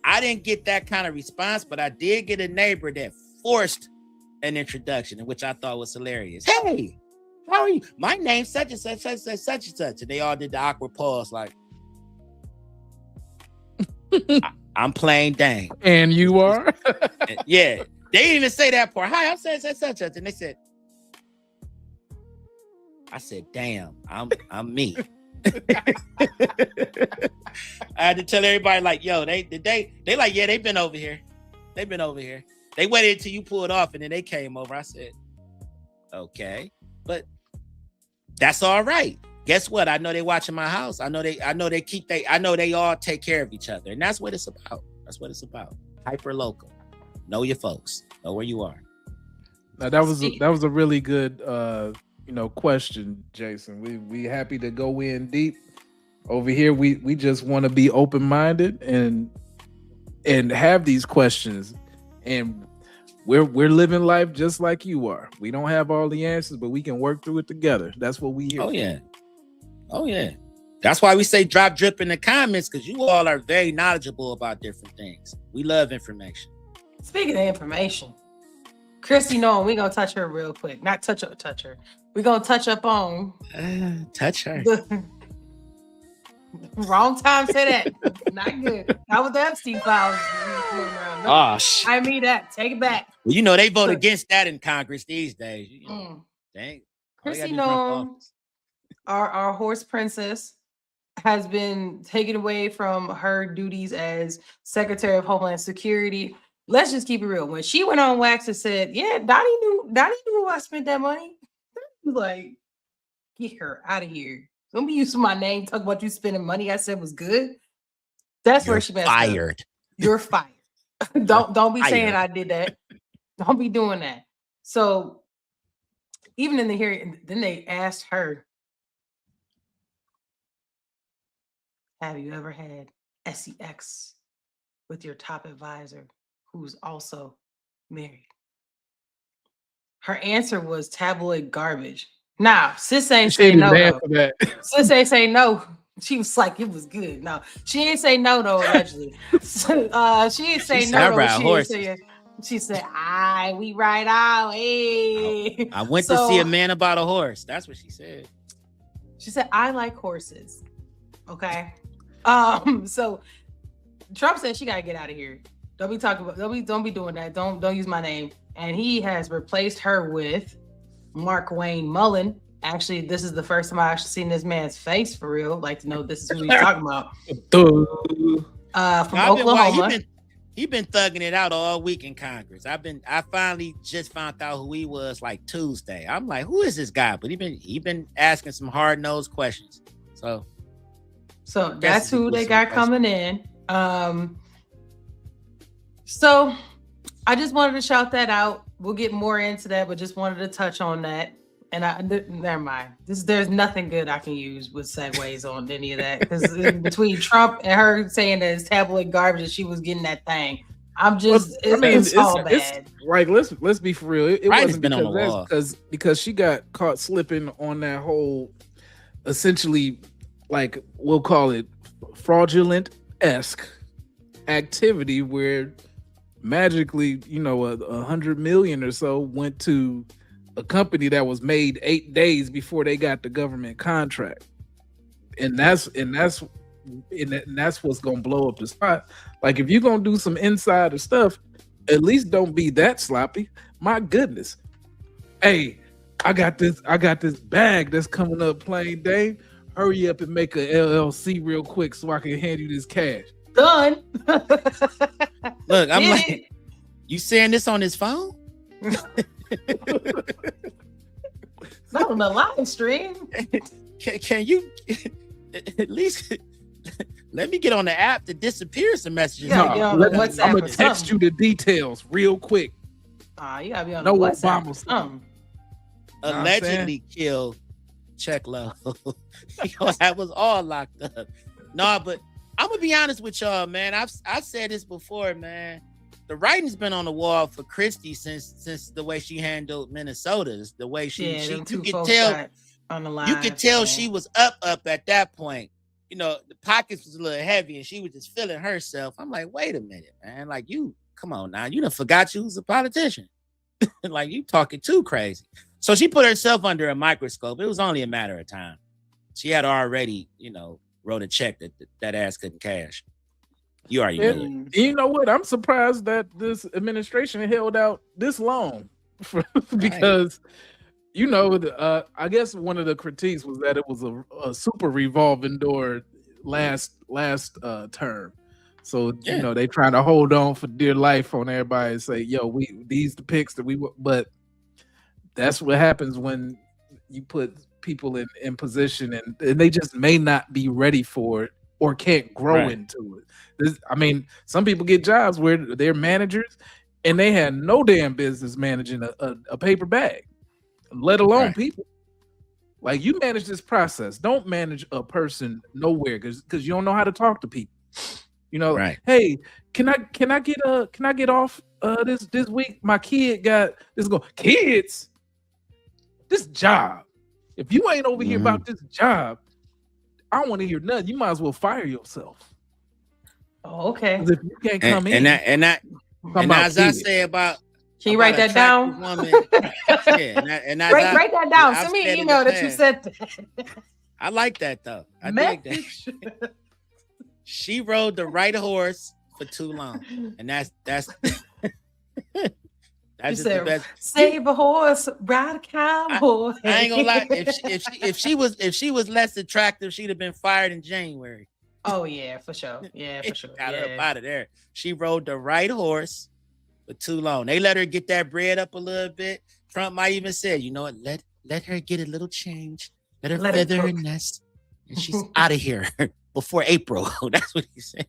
I didn't get that kind of response, but I did get a neighbor that forced an introduction, which I thought was hilarious. Hey, how are you? My name's such and such, such and such and such. And they all did the awkward pause, like, I'm playing dang. And you are? Yeah. They didn't even say that part. Hi, I'm such and such. And they said, I said, damn, I'm me. I had to tell everybody, like, yo, they like, yeah, they've been over here. They've been over here. They waited until you pulled off and then they came over. I said, okay, but that's all right. Guess what? I know they watching my house. I know they all take care of each other. And that's what it's about. That's what it's about. Hyper local. Know your folks. Know where you are. Now that was a really good question, Jason. We happy to go in deep. Over here, we just want to be open-minded and have these questions. And we're living life just like you are. We don't have all the answers, but we can work through it together. That's what we hear. Oh yeah. That's why we say drop drip in the comments, because you all are very knowledgeable about different things. We love information. Speaking of information, Chrissy Noem, we're gonna touch her real quick. Not touch her. We're gonna touch up on touch her. Wrong time to say that. Not good. That was the Epstein files. I mean that. Take it back. Well, they vote against that in Congress these days. Dang. Chrissy Noem, our horse princess, has been taken away from her duties as Secretary of Homeland Security. Let's just keep it real. When she went on wax and said, yeah, Donnie knew I spent that money. Like, get her out of here. Don't be using my name, talk about you spending money I said was good. That's where she messed fired. Up. You're fired. Don't be saying I did that. Don't be doing that. So even in the hearing, then they asked her, have you ever had sex with your top advisor who's also married? Her answer was tabloid garbage. Now, sis ain't say no. Sis ain't say no. She was like, it was good. No, she ain't say no though. Allegedly, she didn't say no. She said, we ride out. Hey. I went to see a man about a horse. That's what she said. She said, I like horses. Okay. So Trump said she gotta get out of here. Don't be doing that. Don't use my name. And he has replaced her with Mark Wayne Mullen. Actually, this is the first time I've actually seen this man's face for real. Like to know this is who he's talking about. From Oklahoma. He been thugging it out all week in Congress. I finally just found out who he was like Tuesday. I'm like, who is this guy? But he been asking some hard-nosed questions. So that's who they got coming in. So I just wanted to shout that out. We'll get more into that, but just wanted to touch on that. And never mind. There's nothing good I can use with segues on any of that, because between Trump and her saying that it's tabloid garbage and she was getting that thing, it's all bad. Right? Let's be for real. It wasn't because she got caught slipping on that whole, essentially, like we'll call it fraudulent-esque activity where magically, $100 million or so went to a company that was made 8 days before they got the government contract. and that's what's gonna blow up the spot. Like if you're gonna do some insider stuff, at least don't be that sloppy. My goodness. Hey, I got this bag that's coming up, plain Dane. Hurry up and make a LLC real quick so I can hand you this cash. Done. Look, I'm like, you saying this on his phone? Not on the live stream. Can you at least let me get on the app to disappear some messages? I'm gonna text you the details real quick. You gotta be on no the WhatsApp. Obama. Allegedly killed Check Low. That was all locked up. No, but I'm gonna be honest with y'all, man. I've said this before, man. The writing's been on the wall for Christie since the way she handled Minnesota. The way she you could tell on the line. You could tell she was up at that point. You know, the pockets was a little heavy and she was just feeling herself. I'm like, wait a minute, man. Like, you come on now. You done forgot you was a politician. Like, you talking too crazy. So she put herself under a microscope. It was only a matter of time. She had already, wrote a check that ass couldn't cash. You already knew it. And you know what? I'm surprised that this administration held out this long because, I guess one of the critiques was that it was a super revolving door last term. So, they trying to hold on for dear life on everybody and say, yo, these the picks that but that's what happens when you put people in position and they just may not be ready for it or can't grow into it. Some people get jobs where they're managers and they had no damn business managing a paper bag, let alone people. Like, you manage this process. Don't manage a person nowhere because you don't know how to talk to people. Hey, can I get off this week? My kid got this kids. This job. If you ain't over here about this job, I don't want to hear nothing. You might as well fire yourself. Oh, okay. If you can't come in. And as I say about, can you write that down? Woman, write that down. Send me an email that you said that. I like that though. I dig that. She rode the right horse for too long, and that's just the best. Save a horse, ride a cowboy. I ain't gonna lie. If she was less attractive, she'd have been fired in January. Oh yeah, for sure. Yeah, for sure. Got her up out of there. She rode the right horse for too long. They let her get that bread up a little bit. Trump might even say, you know what? Let her get a little change. Let her feather her nest, and she's out of here before April. That's what he said.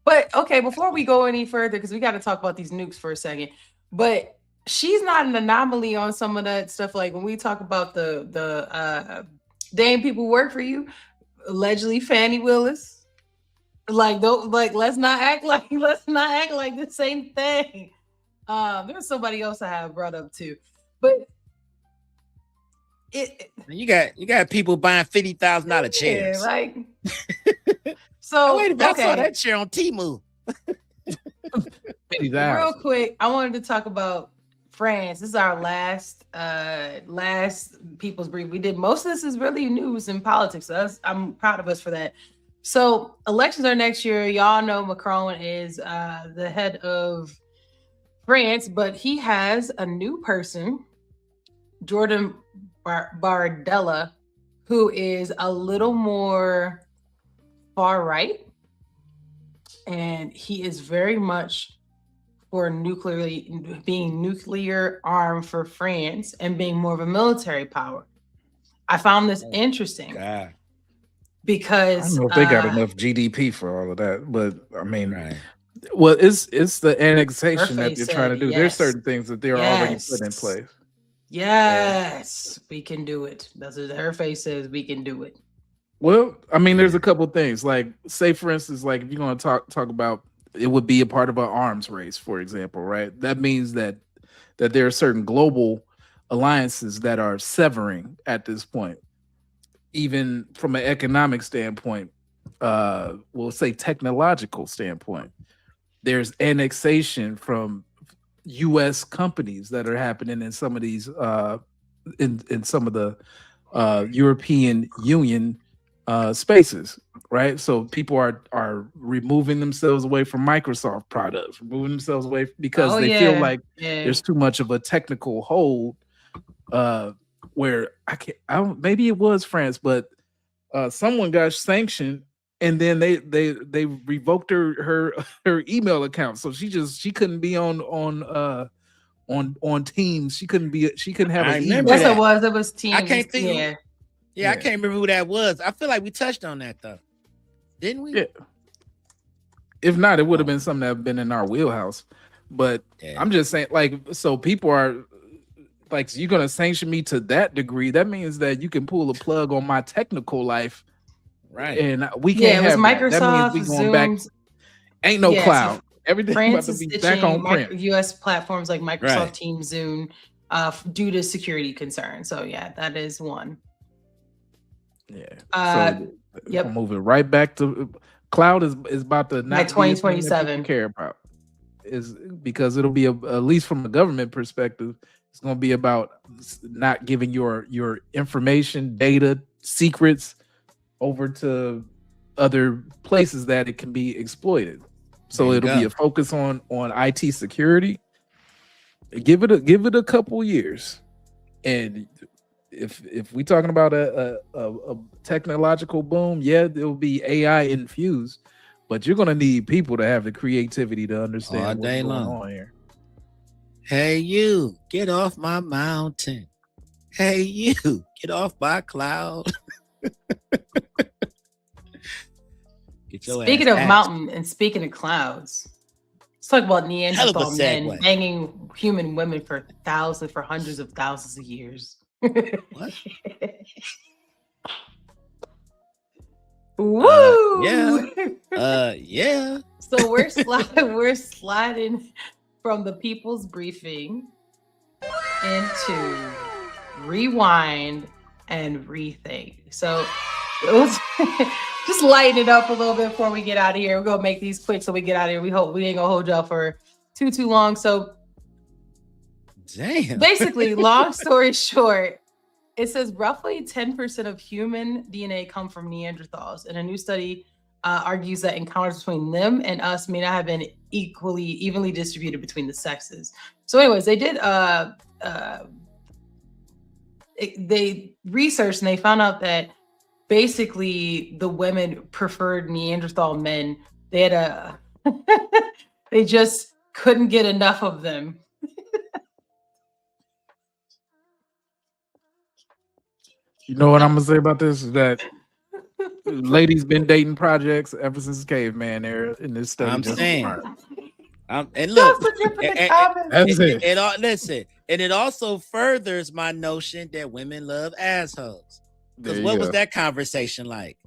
But okay, before we go any further, because we got to talk about these nukes for a second. But she's not an anomaly on some of that stuff. Like when we talk about the damn people work for you, allegedly Fannie Willis. Let's not act like the same thing. There's somebody else I have brought up too, but you got people buying $50,000 chairs. Like so. Wait a minute, I saw that chair on Temu. Real quick, I wanted to talk about France. This is our last People's Brief. We did most of this is really news and politics. So I'm proud of us for that. So elections are next year. Y'all know Macron is the head of France, but he has a new person, Jordan Bardella, who is a little more far right. And he is very much for being nuclear armed for France and being more of a military power. I found this interesting because I don't know if they got enough GDP for all of that, but I mean, well, it's the annexation that they're trying to do. There's certain things that they're already put in place. Yes, we can do it. That's what her face says. We can do it. Well, I mean, there's a couple of things. Like, say for instance, like if you're going to talk about it would be a part of an arms race, for example, right? That means that there are certain global alliances that are severing at this point, even from an economic standpoint, we'll say technological standpoint. There's annexation from U.S. companies that are happening in some of these, in some of the European Union spaces, right? So people are removing themselves away from Microsoft products, removing themselves away because they feel like there's too much of a technical hold. Where I don't, maybe it was France, but someone got sanctioned, and then they revoked her email account, so she couldn't be on Teams. She couldn't have I an remember email. that. It was Teams. I can't think. Yeah. Yeah, I can't remember who that was. I feel like we touched on that though, didn't we? Yeah. If not, it would have been something that have been in our wheelhouse. But I'm just saying, like, so people are like, you're gonna sanction me to that degree. That means that you can pull a plug on my technical life, right? And we can't have Microsoft, that. That means we going back. Ain't no cloud. Everything France about to is be back on print. U.S. platforms like Microsoft Right. Teams, Zoom, due to security concerns. So yeah, that is one. Yeah. So we're moving right back to cloud is about to not By be a thing that 2027. people care about. Is because it'll be at least from a government perspective, it's going to be about not giving your information, data, secrets over to other places that it can be exploited. So There you it'll be go. a focus on IT security. Give it a couple years, and if we talking about a technological boom, yeah, there'll be AI infused, but you're gonna need people to have the creativity to understand All what's day going long. on here. Hey, you, get off my mountain. Hey, you, get off my cloud. Get your Speaking ass of asked. mountain and speaking of clouds, let's talk about Neanderthal men segue. banging human women for hundreds of thousands of years. What? Woo! Yeah. So we're sliding from the People's Briefing into Rewind and Rethink. So let's just lighten it up a little bit before we get out of here. We're gonna make these quick so we get out of here. We hope we ain't gonna hold y'all for too long. So damn. Basically, long story short, it says roughly 10% of human DNA come from Neanderthals, and a new study argues that encounters between them and us may not have been evenly distributed between the sexes. So, anyways, they did they researched and they found out that basically the women preferred Neanderthal men. They had they just couldn't get enough of them. You know what I'm gonna say about this is that ladies been dating projects ever since caveman era in this study. I'm just saying. confirmed. And look, That's it. Listen, and it also furthers my notion that women love assholes. Because There what you was go. that conversation like?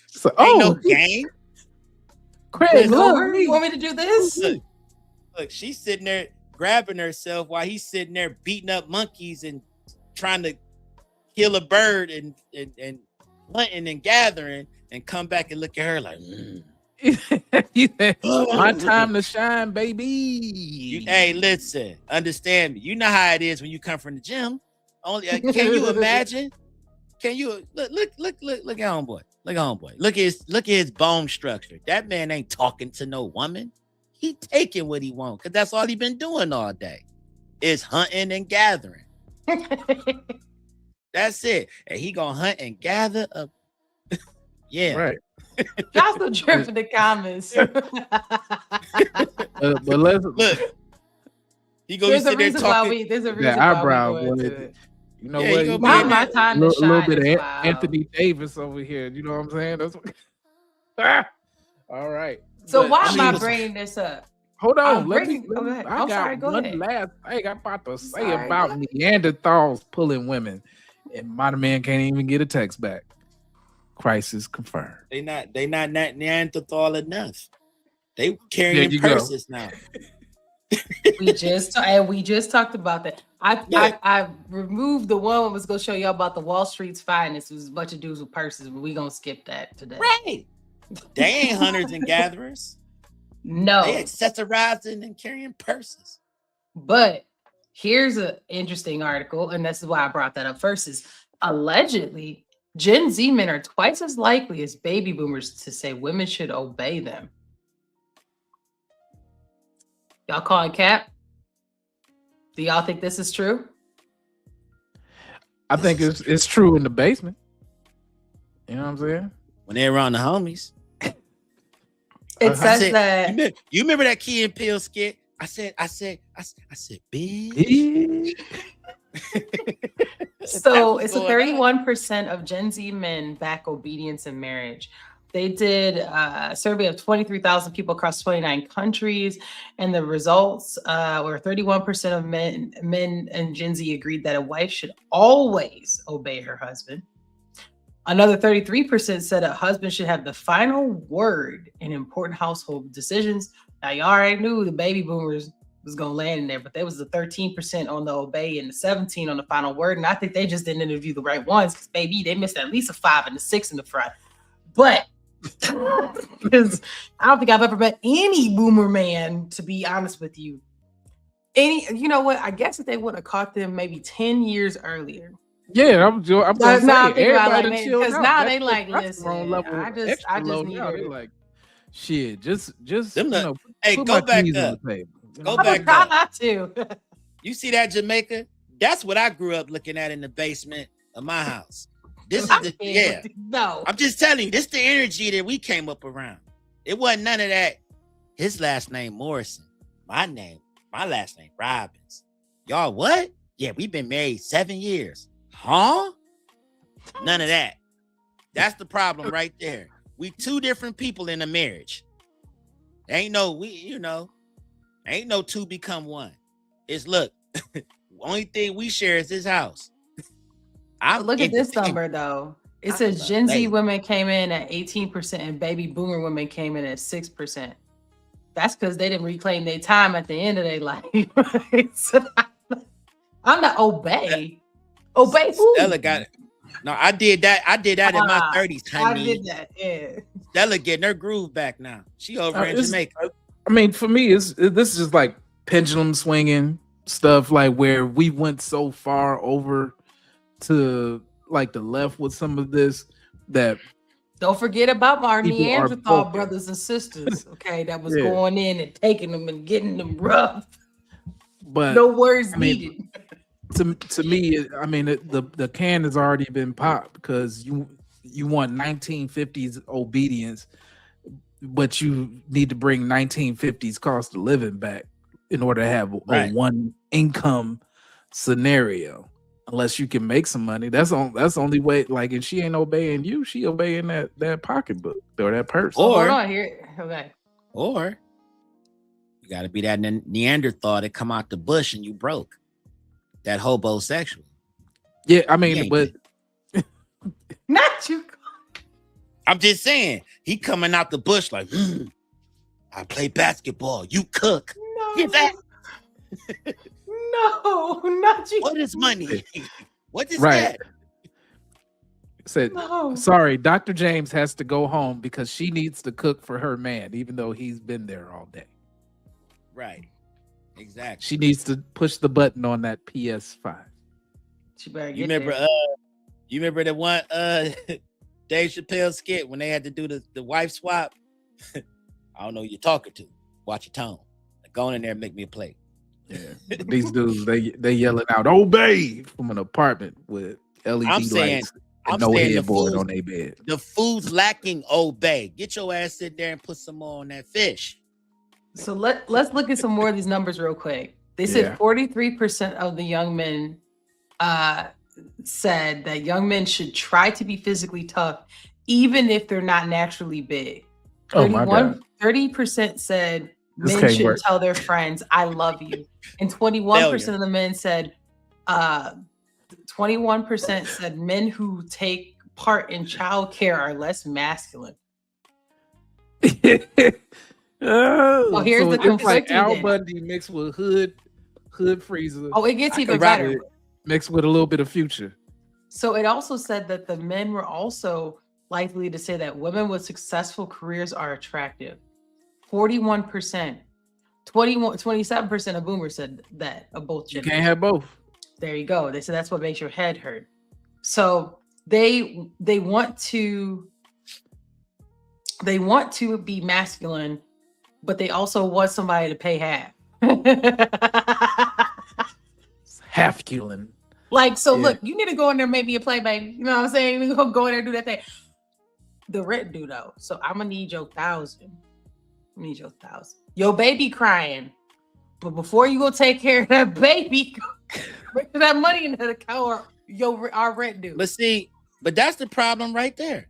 So, Ain't no game. Craig, over? You want me to do this? Look, she's sitting there grabbing herself while he's sitting there beating up monkeys and trying to kill a bird and hunting and gathering, and come back and look at her like, my time to shine, baby. Hey, listen, understand me. You know how it is when you come from the gym. Only can you imagine? Can you look at homeboy? Look at homeboy. Look at his bone structure. That man ain't talking to no woman. He taking what he wants because that's all he been doing all day. Is hunting and gathering. That's it. And he gonna hunt and gather up. Yeah. Right. Y'all still drip in the comments. But let's look. He gonna There's a sit there reason why talking. there's a the reason eyebrow why we go into boy. it. You know Yeah, what? you gonna Now be my in time to A little shine. bit of is wild. Anthony Davis over here. You know what I'm saying? That's what... All right. So But, why I am I mean, bringing this up? Hold on. I'm Let me. bringing- go ahead. I I'm got sorry, go one ahead. last thing I'm about to say Sorry, about go Neanderthals pulling women, and my man can't even get a text back. Crisis confirmed. They not Neanderthal enough. They There carrying you go. purses now. we just talked about that. I removed the one that was gonna show y'all about the Wall Street's finest. It was a bunch of dudes with purses, but we gonna skip that today. Right. They ain't hunters and gatherers. No, They accessorizing and carrying purses. but Here's an interesting article, and this is why I brought that up first, is allegedly Gen Z men are twice as likely as baby boomers to say women should obey them. Y'all calling cap? Do y'all think this is true? I think it's true in the basement. You know what I'm saying? When they're around the homies. It says that you remember that Key and Peele skit? I said, bitch. So it's a 31% of Gen Z men back obedience in marriage. They did a survey of 23,000 people across 29 countries, and the results were 31% of men and Gen Z agreed that a wife should always obey her husband. Another 33% said a husband should have the final word in important household decisions. Now, you already knew the baby boomers was going to land in there, but there was the 13% on the obey and the 17% on the final word. And I think they just didn't interview the right ones because, baby, they missed at least a 5 and a 6 in the front. But because I don't think I've ever met any boomer man, to be honest with you. You know what? I guess if they would have caught them maybe 10 years earlier. Yeah, I'm gonna say everybody because now they like, that's listen, wrong level, I just need now. her. They're like, shit, just hey, put go my back keys up. on the table. Go back up. Not to. You see that Jamaica? That's what I grew up looking at in the basement of my house. This is No. I'm just telling you, this is the energy that we came up around. It wasn't none of that. His last name Morrison. My last name Robbins. Y'all what? Yeah, we've been married 7 years. Huh? None of that. That's the problem right there. We two different people in a marriage. Ain't no two become one. It's look, only thing we share is this house. Look at this number though. It says Gen Z women came in at 18% and baby boomer women came in at 6%. That's because they didn't reclaim their time at the end of their life. Right? So I'm not obey. Obey who? Stella got it. No, I did that. I did that in my 30s, honey. I did that. Yeah. Stella getting her groove back now. She over in Jamaica. I mean, for me, this is just like pendulum swinging stuff, like where we went so far over to like the left with some of this that. Don't forget about our Neanderthal broken. brothers and sisters, okay, that was going in and taking them and getting them rough. But no words needed. To me, I mean, the can has already been popped because you want 1950s obedience, but you need to bring 1950s cost of living back in order to have a one income scenario. Unless you can make some money, that's the only way. Like, if she ain't obeying you, she obeying that pocketbook or that purse. Or hold on here, okay. Or you got to be that Neanderthal that come out the bush and you broke. That hobosexual. Yeah, I mean, but not you. I'm just saying, he coming out the bush like, I play basketball, you cook. No. Get that. No, not you. What is money? What is that? Said, no. Sorry, Dr. James has to go home because she needs to cook for her man, even though he's been there all day. Right. Exactly. She needs to push the button on that PS5. She better get you remember there. You remember the one Dave Chappelle skit when they had to do the wife swap? I don't know who you're talking to. Watch your tone. Go in there and make me a plate. Yeah. These dudes, they yelling out "obey" from an apartment with LED lights and no headboard on their bed. The food's lacking obey. Get your ass in there and put some more on that fish. So let's look at some more of these numbers real quick. They said 43% of the young men said that young men should try to be physically tough, even if they're not naturally big. 30% said men should tell their friends, "I love you," and 21% of the men said, 21% said men who take part in childcare are less masculine. Oh, here's the conflicting like Al then. Bundy mixed with Hood Freezer. Oh, it gets even better. Mixed with a little bit of Future. So it also said that the men were also likely to say that women with successful careers are attractive. 41%. 27% of boomers said that of both You genders. can't have both. There you go. They said that's what makes your head hurt. So they want to be masculine, but they also want somebody to pay half. Half-culan. Like, so Yeah. look, you need to go in there and make me a play, baby. You know what I'm saying? You go in there and do that thing. The rent due though. So I'm gonna need your 1,000. I need your 1,000. Your baby crying. But before you go take care of that baby, bring that money into the account or our rent due. But that's the problem right there.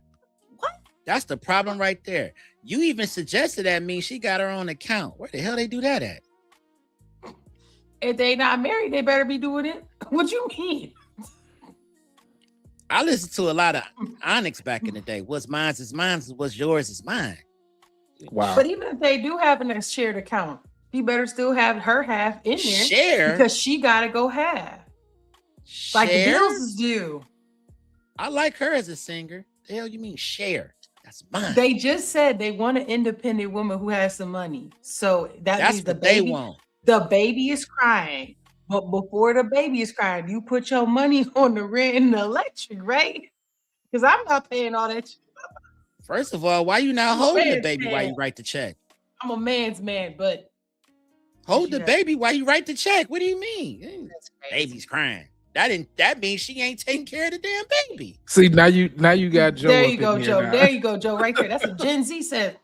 What? That's the problem right there. You even suggested that means she got her own account. Where the hell they do that at? If they not married, they better be doing it. What you mean? I listened to a lot of Onyx back in the day. What's mine is mine. What's yours is mine. Wow. But even if they do have a shared account, he better still have her half in there. Share? Because she gotta go half. Like the Share? bills is due. I like her as a singer. The hell you mean share? That's mine. They just said they want an independent woman who has some money. So That's means the what they baby, want. the baby is crying. But before the baby is crying, you put your money on the rent and the electric, right? Because I'm not paying all that shit. First of all, why you not I'm a holding the man's baby man. while you write the check? I'm a man's man, but Hold the baby while you write the check. What do you mean? Baby's crying. That means she ain't taking care of the damn baby. See, now you got Joe. There up you go, in here Joe. now. There you go, Joe. Right there. That's what Gen Z said.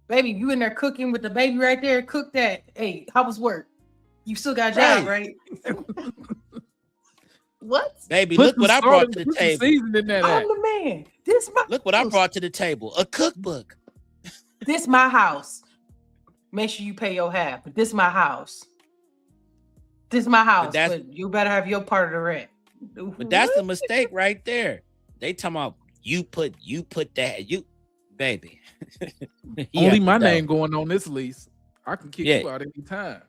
Baby, you in there cooking with the baby right there. Cook that. Hey, how was work? You still got a job, right? What? Baby, Put look what some I salt brought and to the put some table. seasoning in that I'm act. the man. This my Look what I brought to the table. A cookbook. This my house. Make sure you pay your half, but this my house. This my house, but you better have your part of the rent. But that's the mistake right there. They talking about you put that baby. He Only had my to know. name going on this lease. I can kick Yeah. you out anytime.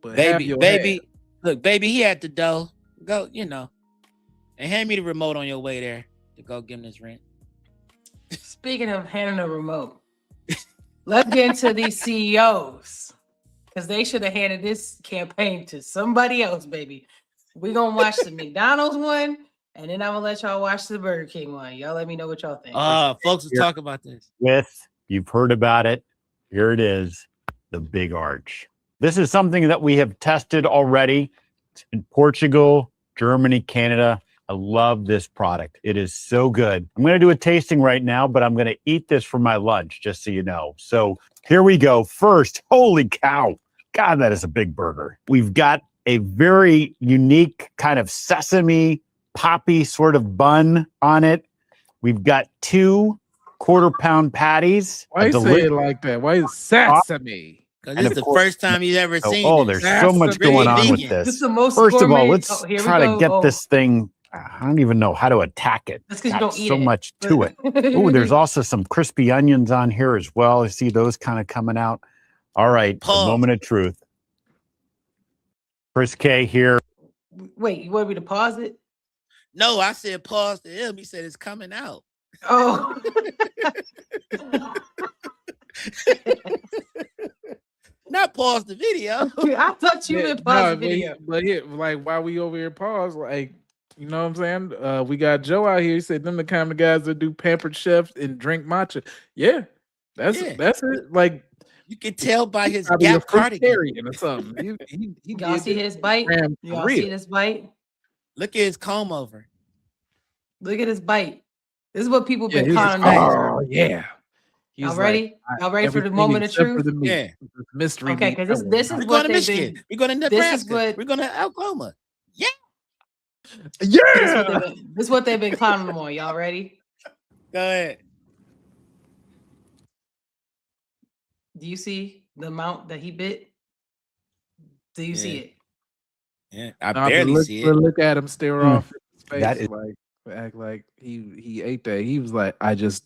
But have Baby, your baby, half. look, baby, he had the dough. Go, and hand me the remote on your way there to go give him this rent. Speaking of handing a remote, let's get into these CEOs because they should have handed this campaign to somebody else, baby. We're gonna watch the McDonald's one, and then I'm gonna let y'all watch the Burger King one. Y'all let me know what y'all think. Folks will talk about this. You've heard about it. Here it is, the Big Arch. This is something that we have tested already in Portugal, Germany, Canada. I love this product. It is so good. I'm going to do a tasting right now, but I'm going to eat this for my lunch, just so you know. So here we go. First, holy cow. God, that is a big burger. We've got a very unique kind of sesame poppy sort of bun on it. We've got 2 quarter-pound patties. Why you say it like that? Why is sesame? Because this is the first time you've ever seen there's this. so much going on with vegan. this. This is the most First of all, gourmet- let's Oh, here we try to go. get Oh. this thing. I don't even know how to attack it. That's 'cause you Got don't eat so it. much to it. Oh, there's also some crispy onions on here as well. I see those kind of coming out. All right, the moment of truth. Chris K here. Wait, you want me to pause it? No, I said pause to him. He said it's coming out. Oh. Not pause the video. I thought you meant pause the but video. But here, like while we over here pause, like you know what I'm saying? We got Joe out here. He said them the kind of guys that do pampered chefs and drink matcha. Yeah, that's it. Like you can tell by his probably a Gap cardigan fruitarian or something. He Y'all see his bite? Ram for Y'all real. see this bite? Look at his comb over. Look at his bite. This is what people Yeah, been he was calling like, us. oh yeah. He Y'all was ready? like, Y'all ready for the everything moment of except for truth? the meat. Yeah. The mystery. Okay, meat. because this is We're what going to they've Michigan. been. We're going to This is Nebraska. what. We're going to Oklahoma. Yeah. Yeah. This is what they've been clowning them on. Y'all ready? Go ahead. Do you see the amount that he bit? Do you see it? Yeah, I Nah, but barely look, see but it. look at him stare off his face, That is- like act like he ate that. He was like, I just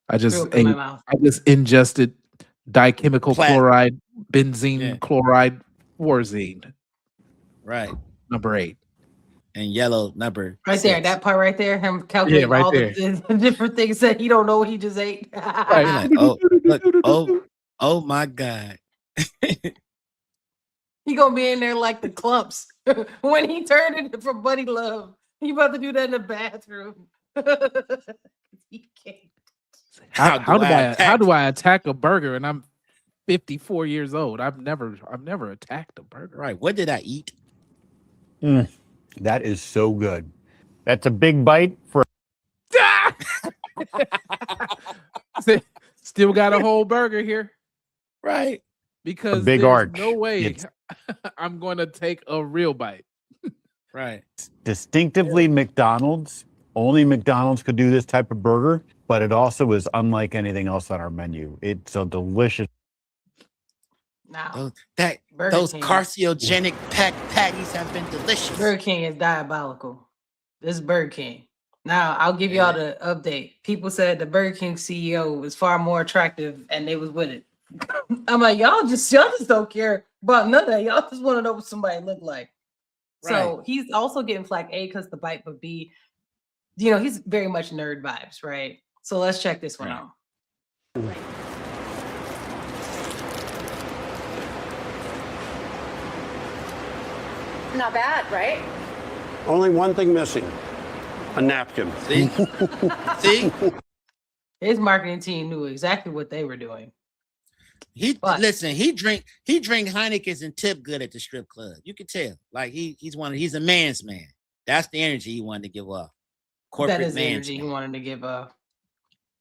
Threw up in my ate, mouth. I just ingested dichemical Platinum. chloride, benzene Yeah. chloride, Warzine, Right. number 8. And yellow number Right there, 6. that part right there, him calculating right all there. the different things that he don't know what he just ate. You're like, oh, look, oh my God. He gonna be in there like the clumps when he turned it from Buddy Love. He about to do that in the bathroom. He can't. How do I attack a burger and I'm 54 years old? I've never attacked a burger. Right. What did I eat? That is so good. That's a big bite for. Still got a whole burger here. Right. Because big there's arch. no way It's- I'm going to take a real bite. Right. Distinctively McDonald's. Only McDonald's could do this type of burger, but it also is unlike anything else on our menu. It's a delicious. Now, Those King. carcinogenic patties have been delicious. Burger King is diabolical. This is Burger King. Now, I'll give y'all the update. People said the Burger King CEO was far more attractive and they was with it. I'm like, y'all just don't care about none of that. Y'all just want to know what somebody look like. So he's also getting flack, A, because the bite, but B, he's very much nerd vibes, right? So let's check this one out. Not bad, right? Only one thing missing. A napkin. See? See? His marketing team knew exactly what they were doing. Listen, he drink Heineken's and tip good at the strip club. You can tell. Like he's a man's man. That's the energy he wanted to give off. Corporate that is the man's energy he wanted to give off.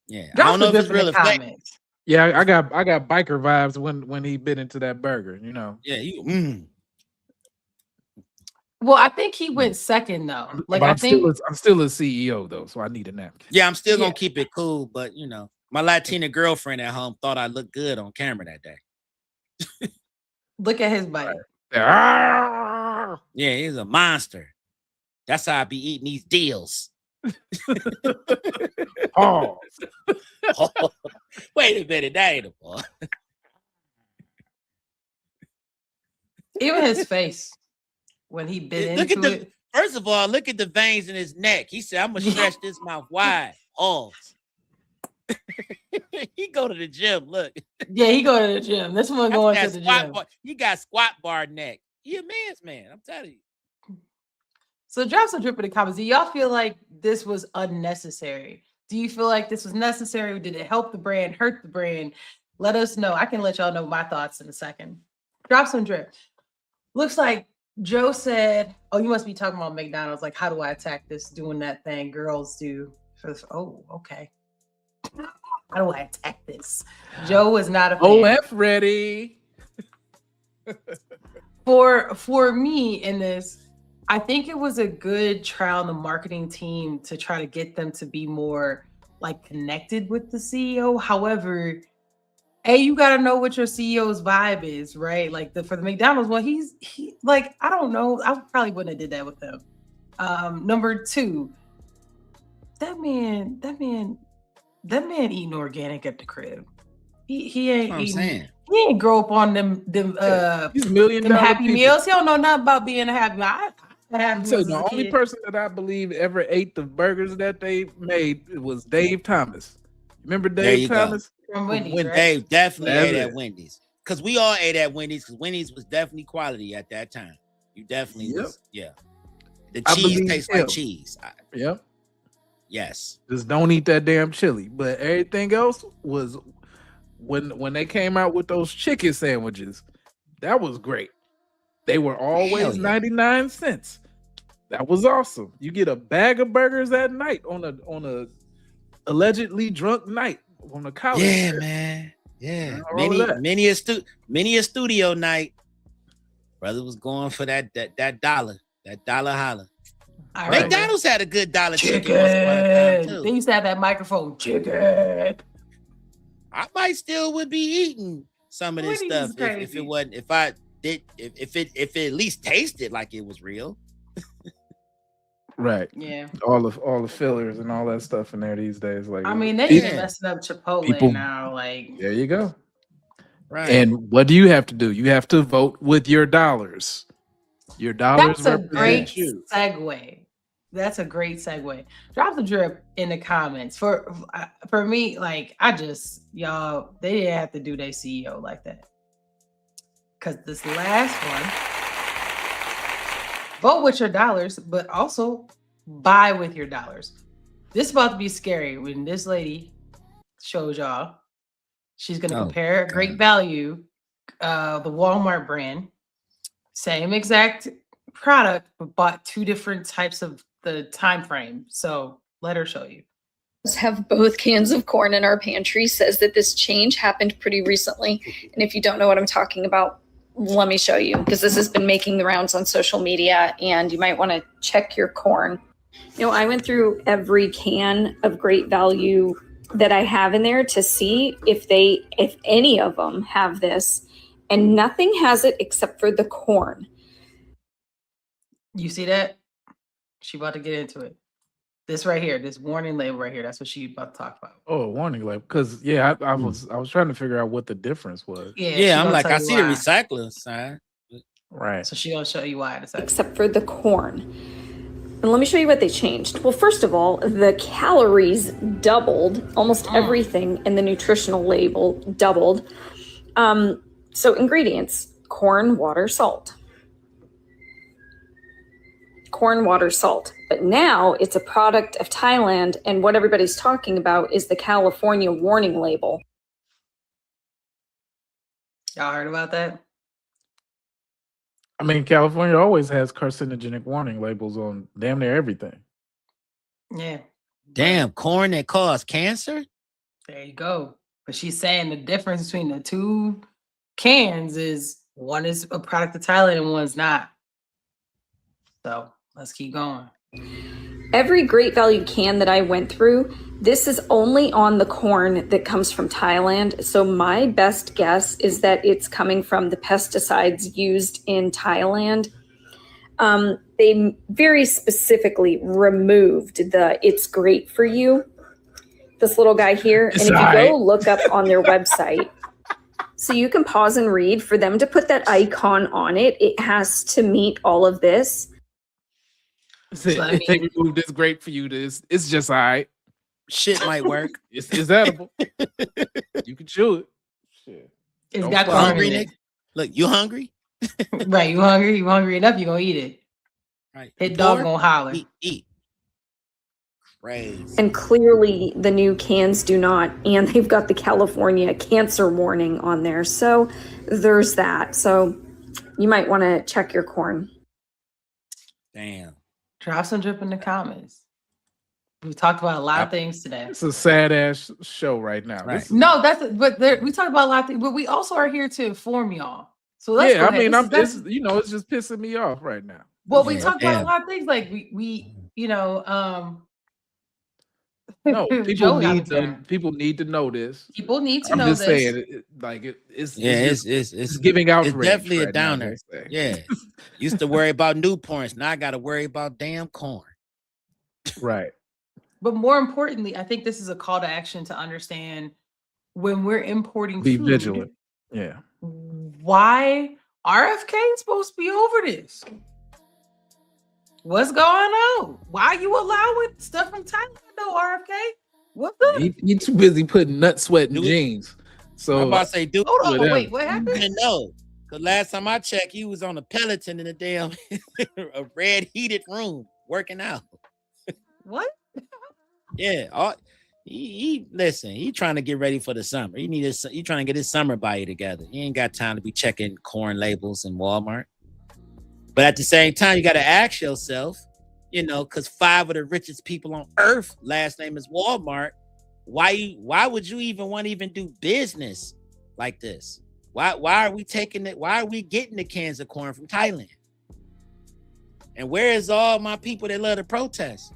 Yeah. I don't know if it's real effective. Yeah, I got biker vibes when he bit into that burger, Yeah, Well, I think he went second though. Like but I I'm think still a CEO though, so I need a napkin. Yeah, I'm still gonna keep it cool, but my Latina girlfriend at home thought I looked good on camera that day. Look at his bite. Yeah, he's a monster. That's how I be eating these deals. Oh. Wait a minute, that ain't a ball. Even his face when he bit Look into at it. First of all, look at the veins in his neck. He said, "I'm gonna stretch this mouth wide." Oh, he go to the gym. Look, Yeah, he go to the gym. This one going to the gym. He got squat bar neck. He a man's man. I'm telling you. So drop some drip in the comments. Do y'all feel like this was unnecessary? Do you feel like this was necessary? Did it help the brand, hurt the brand? Let us know. I can let y'all know my thoughts in a second. Drop some drip. Looks like Joe said, oh, you must be talking about McDonald's. Like, how do I attack this doing that thing girls do? Oh, okay. How do I attack this? Joe was not a fan. OF ready. For me in this, I think it was a good trial on the marketing team to try to get them to be more like connected with the CEO. However, you got to know what your CEO's vibe is, right? Like for the McDonald's one, he like, I don't know. I probably wouldn't have did that with him. Number two, that man eating organic at the crib. He ain't eating. He ain't grow up on them He's $1 million Happy people. Meals. He don't know nothing about being a Happy Meal. So the only person that I believe ever ate the burgers that they made was Dave Thomas. Remember Dave Thomas? From Wendy's, right? Dave definitely ate at Wendy's. Because we all ate at Wendy's, because Wendy's was definitely quality at that time. You definitely was, yeah. The cheese tastes like cheese. Yep. Yes. Just don't eat that damn chili. But everything else was when they came out with those chicken sandwiches, that was great. They were always 99 cents. That was awesome. You get a bag of burgers at night on a allegedly drunk night on a college. Yeah, trip. man. Yeah. Many Many a studio night. Brother was going for that dollar. That dollar holler. All McDonald's had a good dollar chicken. once upon a time too. They used to have that microphone chicken. I might still would be eating some of this stuff if it wasn't, if it at least tasted like it was real. Right. Yeah. All the fillers and all that stuff in there these days. Like, I mean, they even messing up Chipotle now. Like, there you go. Right. And what do you have to do? You have to vote with your dollars. Your dollars. That's a great segue. That's a great segue. Drop the drip in the comments. For me, like, y'all, they didn't have to do their CEO like that. because this last one, vote with your dollars, but also buy with your dollars. This is about to be scary when this lady shows y'all. She's going to compare Great Value, the Walmart brand, same exact product, but bought two different types of the time frame. So let her show you. Have both cans of corn in our pantry says that this change happened pretty recently. And if you don't know what I'm talking about, let me show you, because this has been making the rounds on social media and you might want to check your corn. You know, I went through every can of Great Value that I have in there to see if any of them have this, and nothing has it except for the corn. You see that? She about to get into it. This right here, this warning label right here, that's what she about to talk about. Oh, warning label. Because I was trying to figure out what the difference was. Yeah, I'm like, I see the recycling sign. Right. So she gonna show you why in a second. Except for the corn. And let me show you what they changed. Well, first of all, the calories doubled, almost everything in the nutritional label doubled. So ingredients: corn, water, salt. Corn, water, salt. But now it's a product of Thailand, and what everybody's talking about is the California warning label. Y'all heard about that? I mean, California always has carcinogenic warning labels on damn near everything. Yeah. Damn, corn that cause cancer? There you go. But she's saying the difference between the two cans is one is a product of Thailand and one's not. So let's keep going. Every Great Value can that I went through, this is only on the corn that comes from Thailand. So my best guess is that it's coming from the pesticides used in Thailand. They very specifically removed the "it's great for you," this little guy here. And if you go look up on their website, so you can pause and read, for them to put that icon on it, it has to meet all of this. If they remove this great for you, it's just all right. Shit might work. It's edible. You can chew it. Shit. It's got hungry, Nick. Look, you hungry? Right, you hungry? You hungry enough, you gonna eat it. Right. Hit dog gonna holler. Eat. Crazy. And clearly the new cans do not, and they've got the California cancer warning on there. So there's that. So you might want to check your corn. Damn. Drop some drip in the comments. We've talked about a lot of things today. It's a sad ass show right now. Right. No, we talked about a lot of things, but we also are here to inform y'all. So let's yeah, go I ahead. mean, it's just pissing me off right now. Well, we talked about a lot of things, like we no, people need to know this. People need to I'm know just this. saying, it's giving outrage. It's definitely right a downer. Yeah, used to worry about new porns. Now I got to worry about damn corn. Right. But more importantly, I think this is a call to action to understand when we're importing Be food, vigilant. Yeah. why RFK is supposed to be over this. What's going on? Why are you allowing stuff from Thailand though, RFK? What's up? He too busy putting nut sweat in jeans. So I'm about to say, dude, Hold on, wait, what happened? didn't know. Because last time I checked, he was on a Peloton in a damn a red heated room working out. What? Yeah, he listen. He trying to get ready for the summer. He trying to get his summer body together. He ain't got time to be checking corn labels in Walmart. But at the same time, you got to ask yourself, because 5 of the richest people on earth last name is Walmart. Why would you even want to even do business like this? Why are we taking it? Why are we getting the cans of corn from Thailand? And where is all my people that love to protest?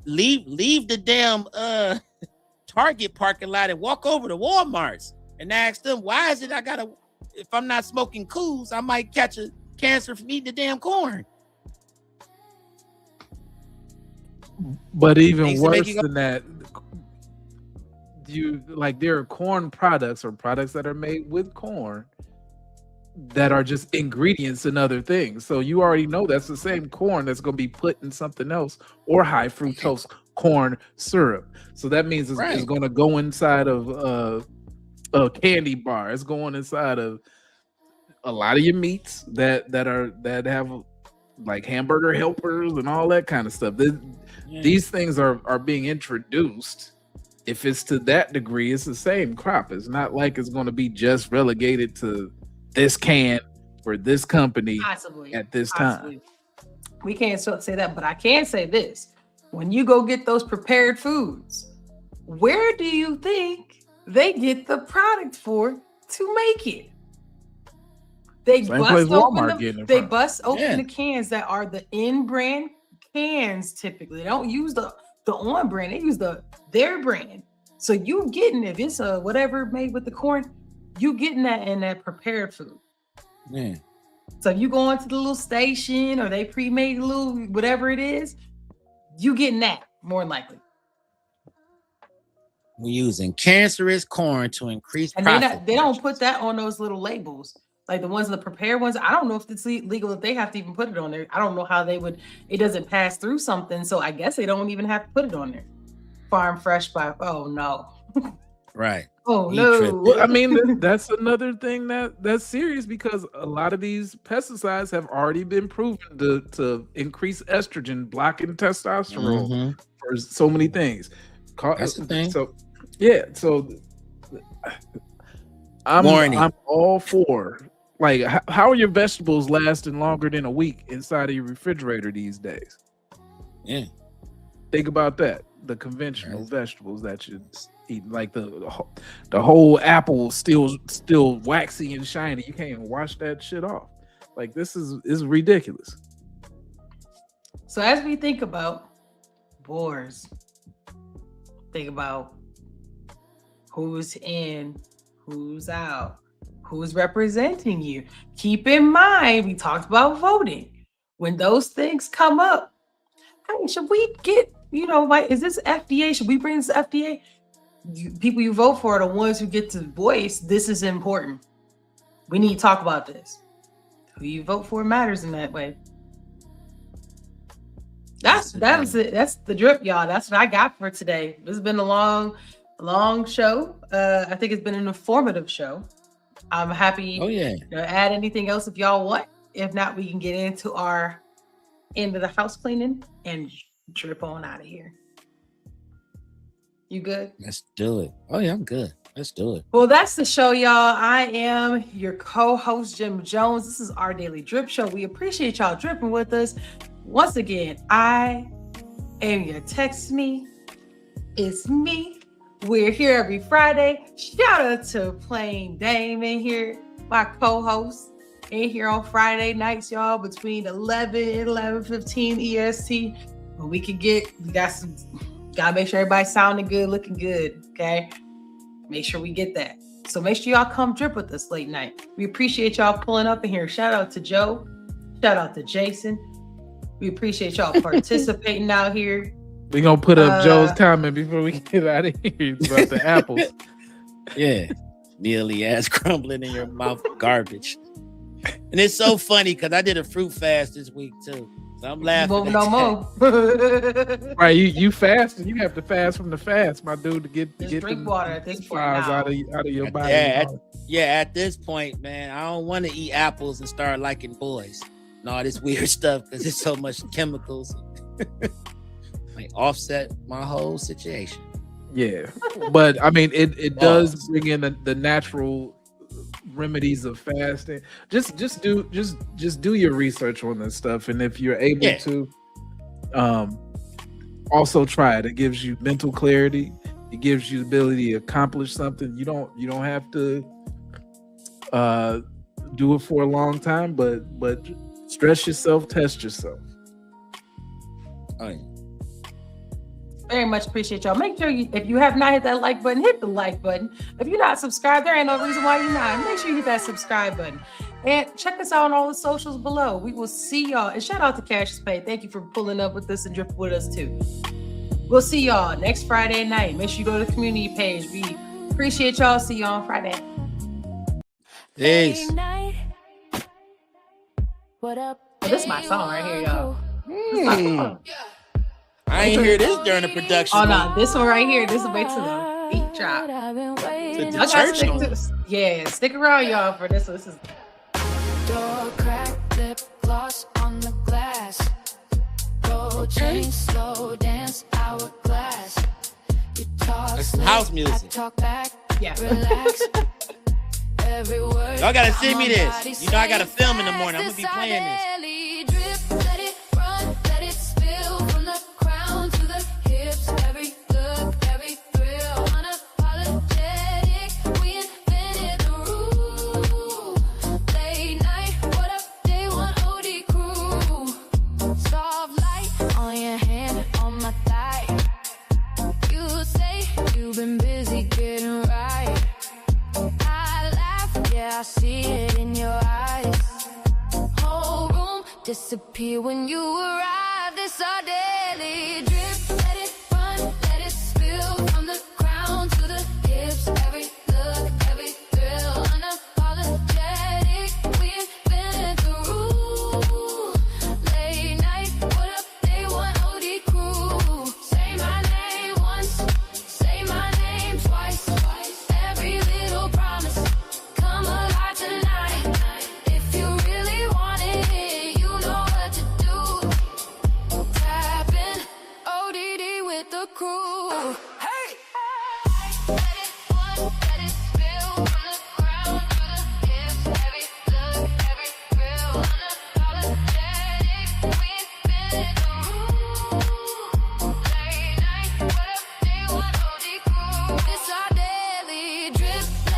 Leave the damn Target parking lot and walk over to Walmart's and ask them, why is it if I'm not smoking cools, I might catch a cancer from eating the damn corn. But even worse than that, there are corn products or products that are made with corn that are just ingredients in other things. So you already know that's the same corn that's going to be put in something else, or high fructose corn syrup. So that means it's going to go inside of a candy bar. It's going inside of a lot of your meats that have like hamburger helpers and all that kind of stuff. These things are being introduced. If it's to that degree, it's the same crop. It's not like it's going to be just relegated to this can for this company at this time. We can't say that, but I can say this. When you go get those prepared foods, where do you think they get the product for to make it? They bust open the cans that are the in-brand cans typically. They don't use the on brand, they use their brand. So you getting, if it's a whatever made with the corn, you getting that in that prepared food. Yeah. So if you go into the little station or they pre-made a little whatever it is, you getting that more than likely. We're using cancerous corn to increase and profit. They don't put that on those little labels. Like the ones, the prepared ones, I don't know if it's legal if they have to even put it on there. I don't know how they would, it doesn't pass through something. So I guess they don't even have to put it on there. Farm fresh by, oh no. Right. Oh no. Well, I mean, that's another thing that's serious because a lot of these pesticides have already been proven to increase estrogen, blocking testosterone for so many things. That's the thing. So yeah, so I'm all for, like, how are your vegetables lasting longer than a week inside of your refrigerator these days? Yeah. Think about that. The conventional vegetables that you eat, like the whole apple still waxy and shiny. You can't even wash that shit off. Like, this is ridiculous. So as we think about wars, think about who's in, who's out, who's representing you. Keep in mind, we talked about voting. When those things come up, hey, should we get, like, is this FDA? Should we bring this to FDA? People you vote for are the ones who get to voice, this is important. We need to talk about this. Who you vote for matters in that way. That was it. That's the drip, y'all. That's what I got for today. This has been a long show. I think it's been an informative show. I'm happy to add anything else if y'all want. If not, we can get into our end of the house cleaning and drip on out of here. You good? Let's do it. Oh yeah, I'm good. Let's do it. Well, that's the show, y'all. I am your co-host, Jim Jones. This is our daily drip show. We appreciate y'all dripping with us. Once again, I am your text me. It's me. We're here every Friday. Shout out to Plain Dame in here, my co-host, in here on Friday nights, y'all, between 11 and 11:15 EST. When we gotta make sure everybody's sounding good, looking good, okay? Make sure we get that. So make sure y'all come drip with us late night. We appreciate y'all pulling up in here. Shout out to Joe. Shout out to Jason. We appreciate y'all participating out here. We're going to put up Joe's comment before we get out of here about the apples. Yeah. Mealy ass crumbling in your mouth garbage. And it's so funny because I did a fruit fast this week too. So I'm laughing. No more. Right, you fast and you have to fast from the fast, my dude, to get drink water at this point out of your body. At this point, man, I don't want to eat apples and start liking boys and all this weird stuff because there's so much chemicals. Like offset my whole situation. Yeah, but I mean, it does bring in the natural remedies of fasting. Just do your research on this stuff, and if you're able to, also try it. It gives you mental clarity. It gives you the ability to accomplish something. You don't have to do it for a long time, but stress yourself, test yourself. Oh, yeah. Very much appreciate y'all. Make sure if you have not hit that like button, hit the like button. If you're not subscribed, there ain't no reason why you're not. Make sure you hit that subscribe button. And check us out on all the socials below. We will see y'all. And shout out to Cassius Pay. Thank you for pulling up with us and dripping with us too. We'll see y'all next Friday night. Make sure you go to the community page. We appreciate y'all. See y'all on Friday. Peace. What up? Oh, this is my song right here, y'all. I ain't hear this during the production. Oh no, this one right here. This is way to the beat drop. The church. Stick around, y'all, for this one. This is Really? Slow dance, hourglass. You talk That's some house slick, I music. talk back. Yeah. Relax. Every word Y'all gotta send on me my this. body You know I gotta says film in the morning. I'm gonna be fast. playing this. Daily drip, let it run, let it spill from the crown to the hips. Every look, every thrill, unapologetic. We invented the rule. Late night, what up? Day one OD crew. Soft light on your hand, on my thigh. You say you've been busy getting right. I laugh, yeah, I see it in your eyes. Whole room disappear when you arrive. This our daily dream.